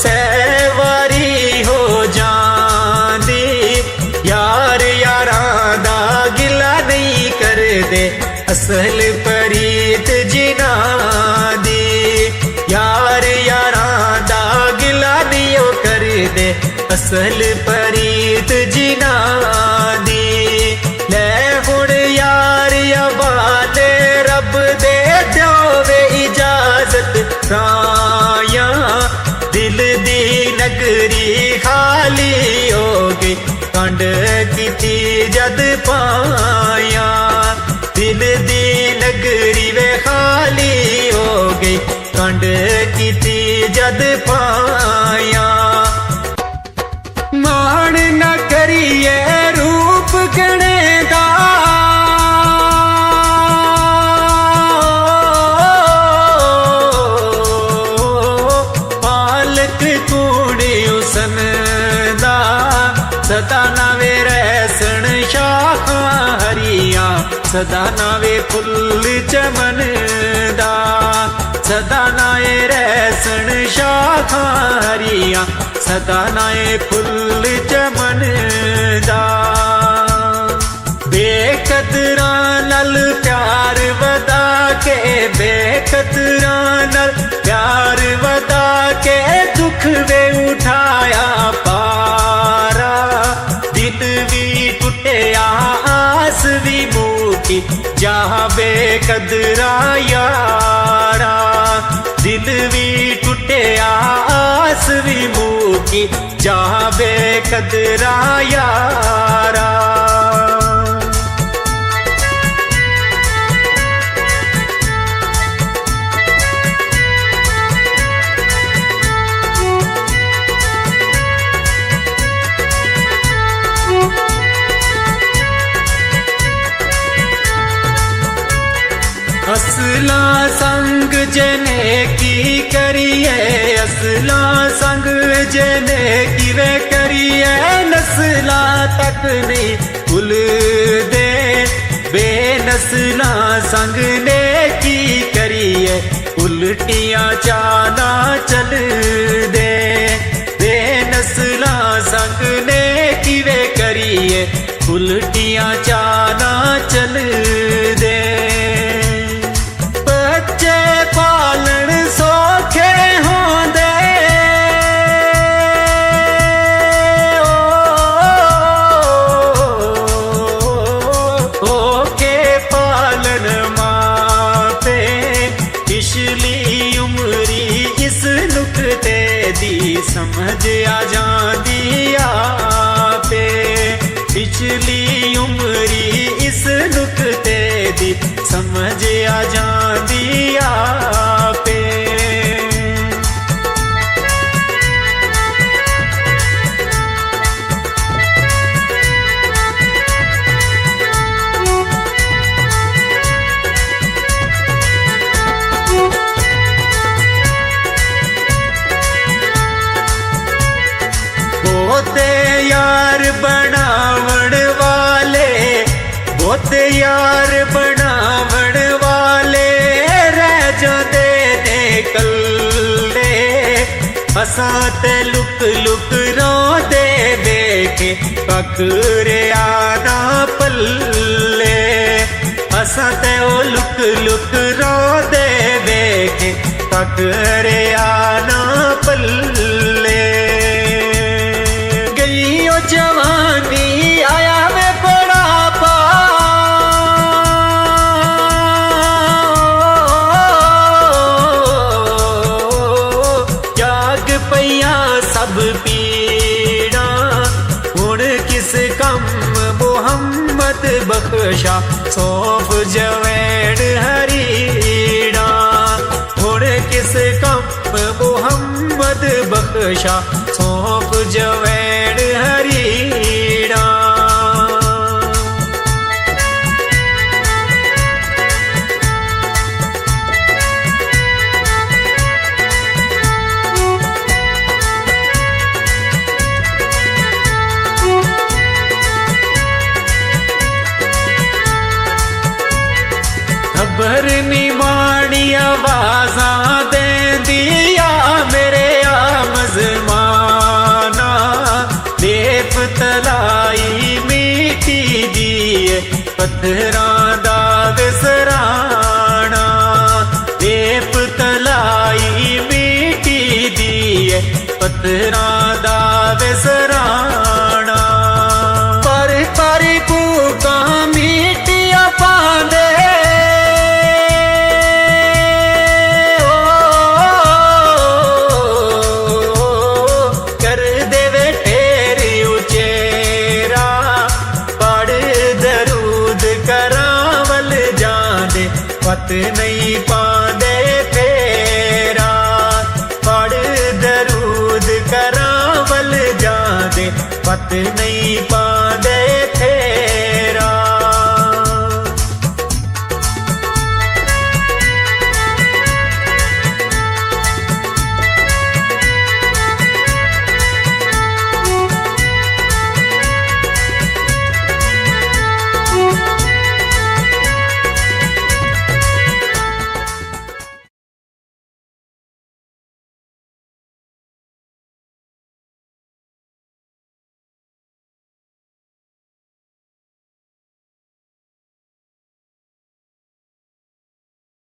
सवारी हो जांदी। यार यारां दा गिला नहीं कर दे, असल परीत जिना दी। यार यारां दा गिला नहीं कर दे, असल परीत जिना दी। रब दे द्योवे इजाजत राया, दिल दी नगरी खाली हो गई, कंड कीती जद पाया। दिल दी नगरी वे खाली हो गई, कंड कीती जद पाया। मान न करिए रूप गणे दा, सदा नावे रहसन शाखा हरिया, सदा नावे फुल चमन दा। सदा नाए रहसन शाखा हरिया, सदा नाए फुल चमन दा। बेकदरा नल प्यार वदा के, बेकदरा नल प्यार वदा के, दुख वे उठाया पारा। दिल भी टूटिया आस भी मूकी, जहाँ बेकदरा यारा। दिल भी टूटिया आस भी मूकी, जहाँ बेकदरा यारा। असला संग जने की करिए, असला संग जने की वे करिए। नस्ला तक नहीं भूल दे, बेनस्ला संग ने की करिए। उल्टियां चाला चल दे, बेनस्ला संग ने की वे करिए। उल्टियां चाना चल दे बच्चे पालन सौखे होंदे ओके पालन मापे पिछली उमरी इस नुक्ते दी समझ आ जांदी आपे पिछली उमरी इस नुक्ते दी समझ आ जांदी आपे बोते यार बनावण वाले बोते यार बनावण वाले रह जाते ने कल्ले असां ते लुक लुक रोंदे वेखे पकड़े आना पल्ले असां ते ओ लुक लुक रोंदे वेखे पकड़े आना पल्ले जवानी आया मैं बुढ़ापा जाग पईया सब पीड़ा हुण किस कम मोहम्मद बख्शा सौंफ जवैन हरीड़ा हुण किस कम मोहम्मद बख्शा सौंफ जवैन हरीड़ा खबर निमाणी आवाज़ां देंदिया मेरे आमज़माना लेप तलाई मिटी दिए पत्थरां दा विसराना लेप तलाई मिटी दिए पत्थरां दा विसराना पर कूका मिटिया पांदे पत नहीं पांदे फेरा पढ़ दरूद करावल जादे पत नहीं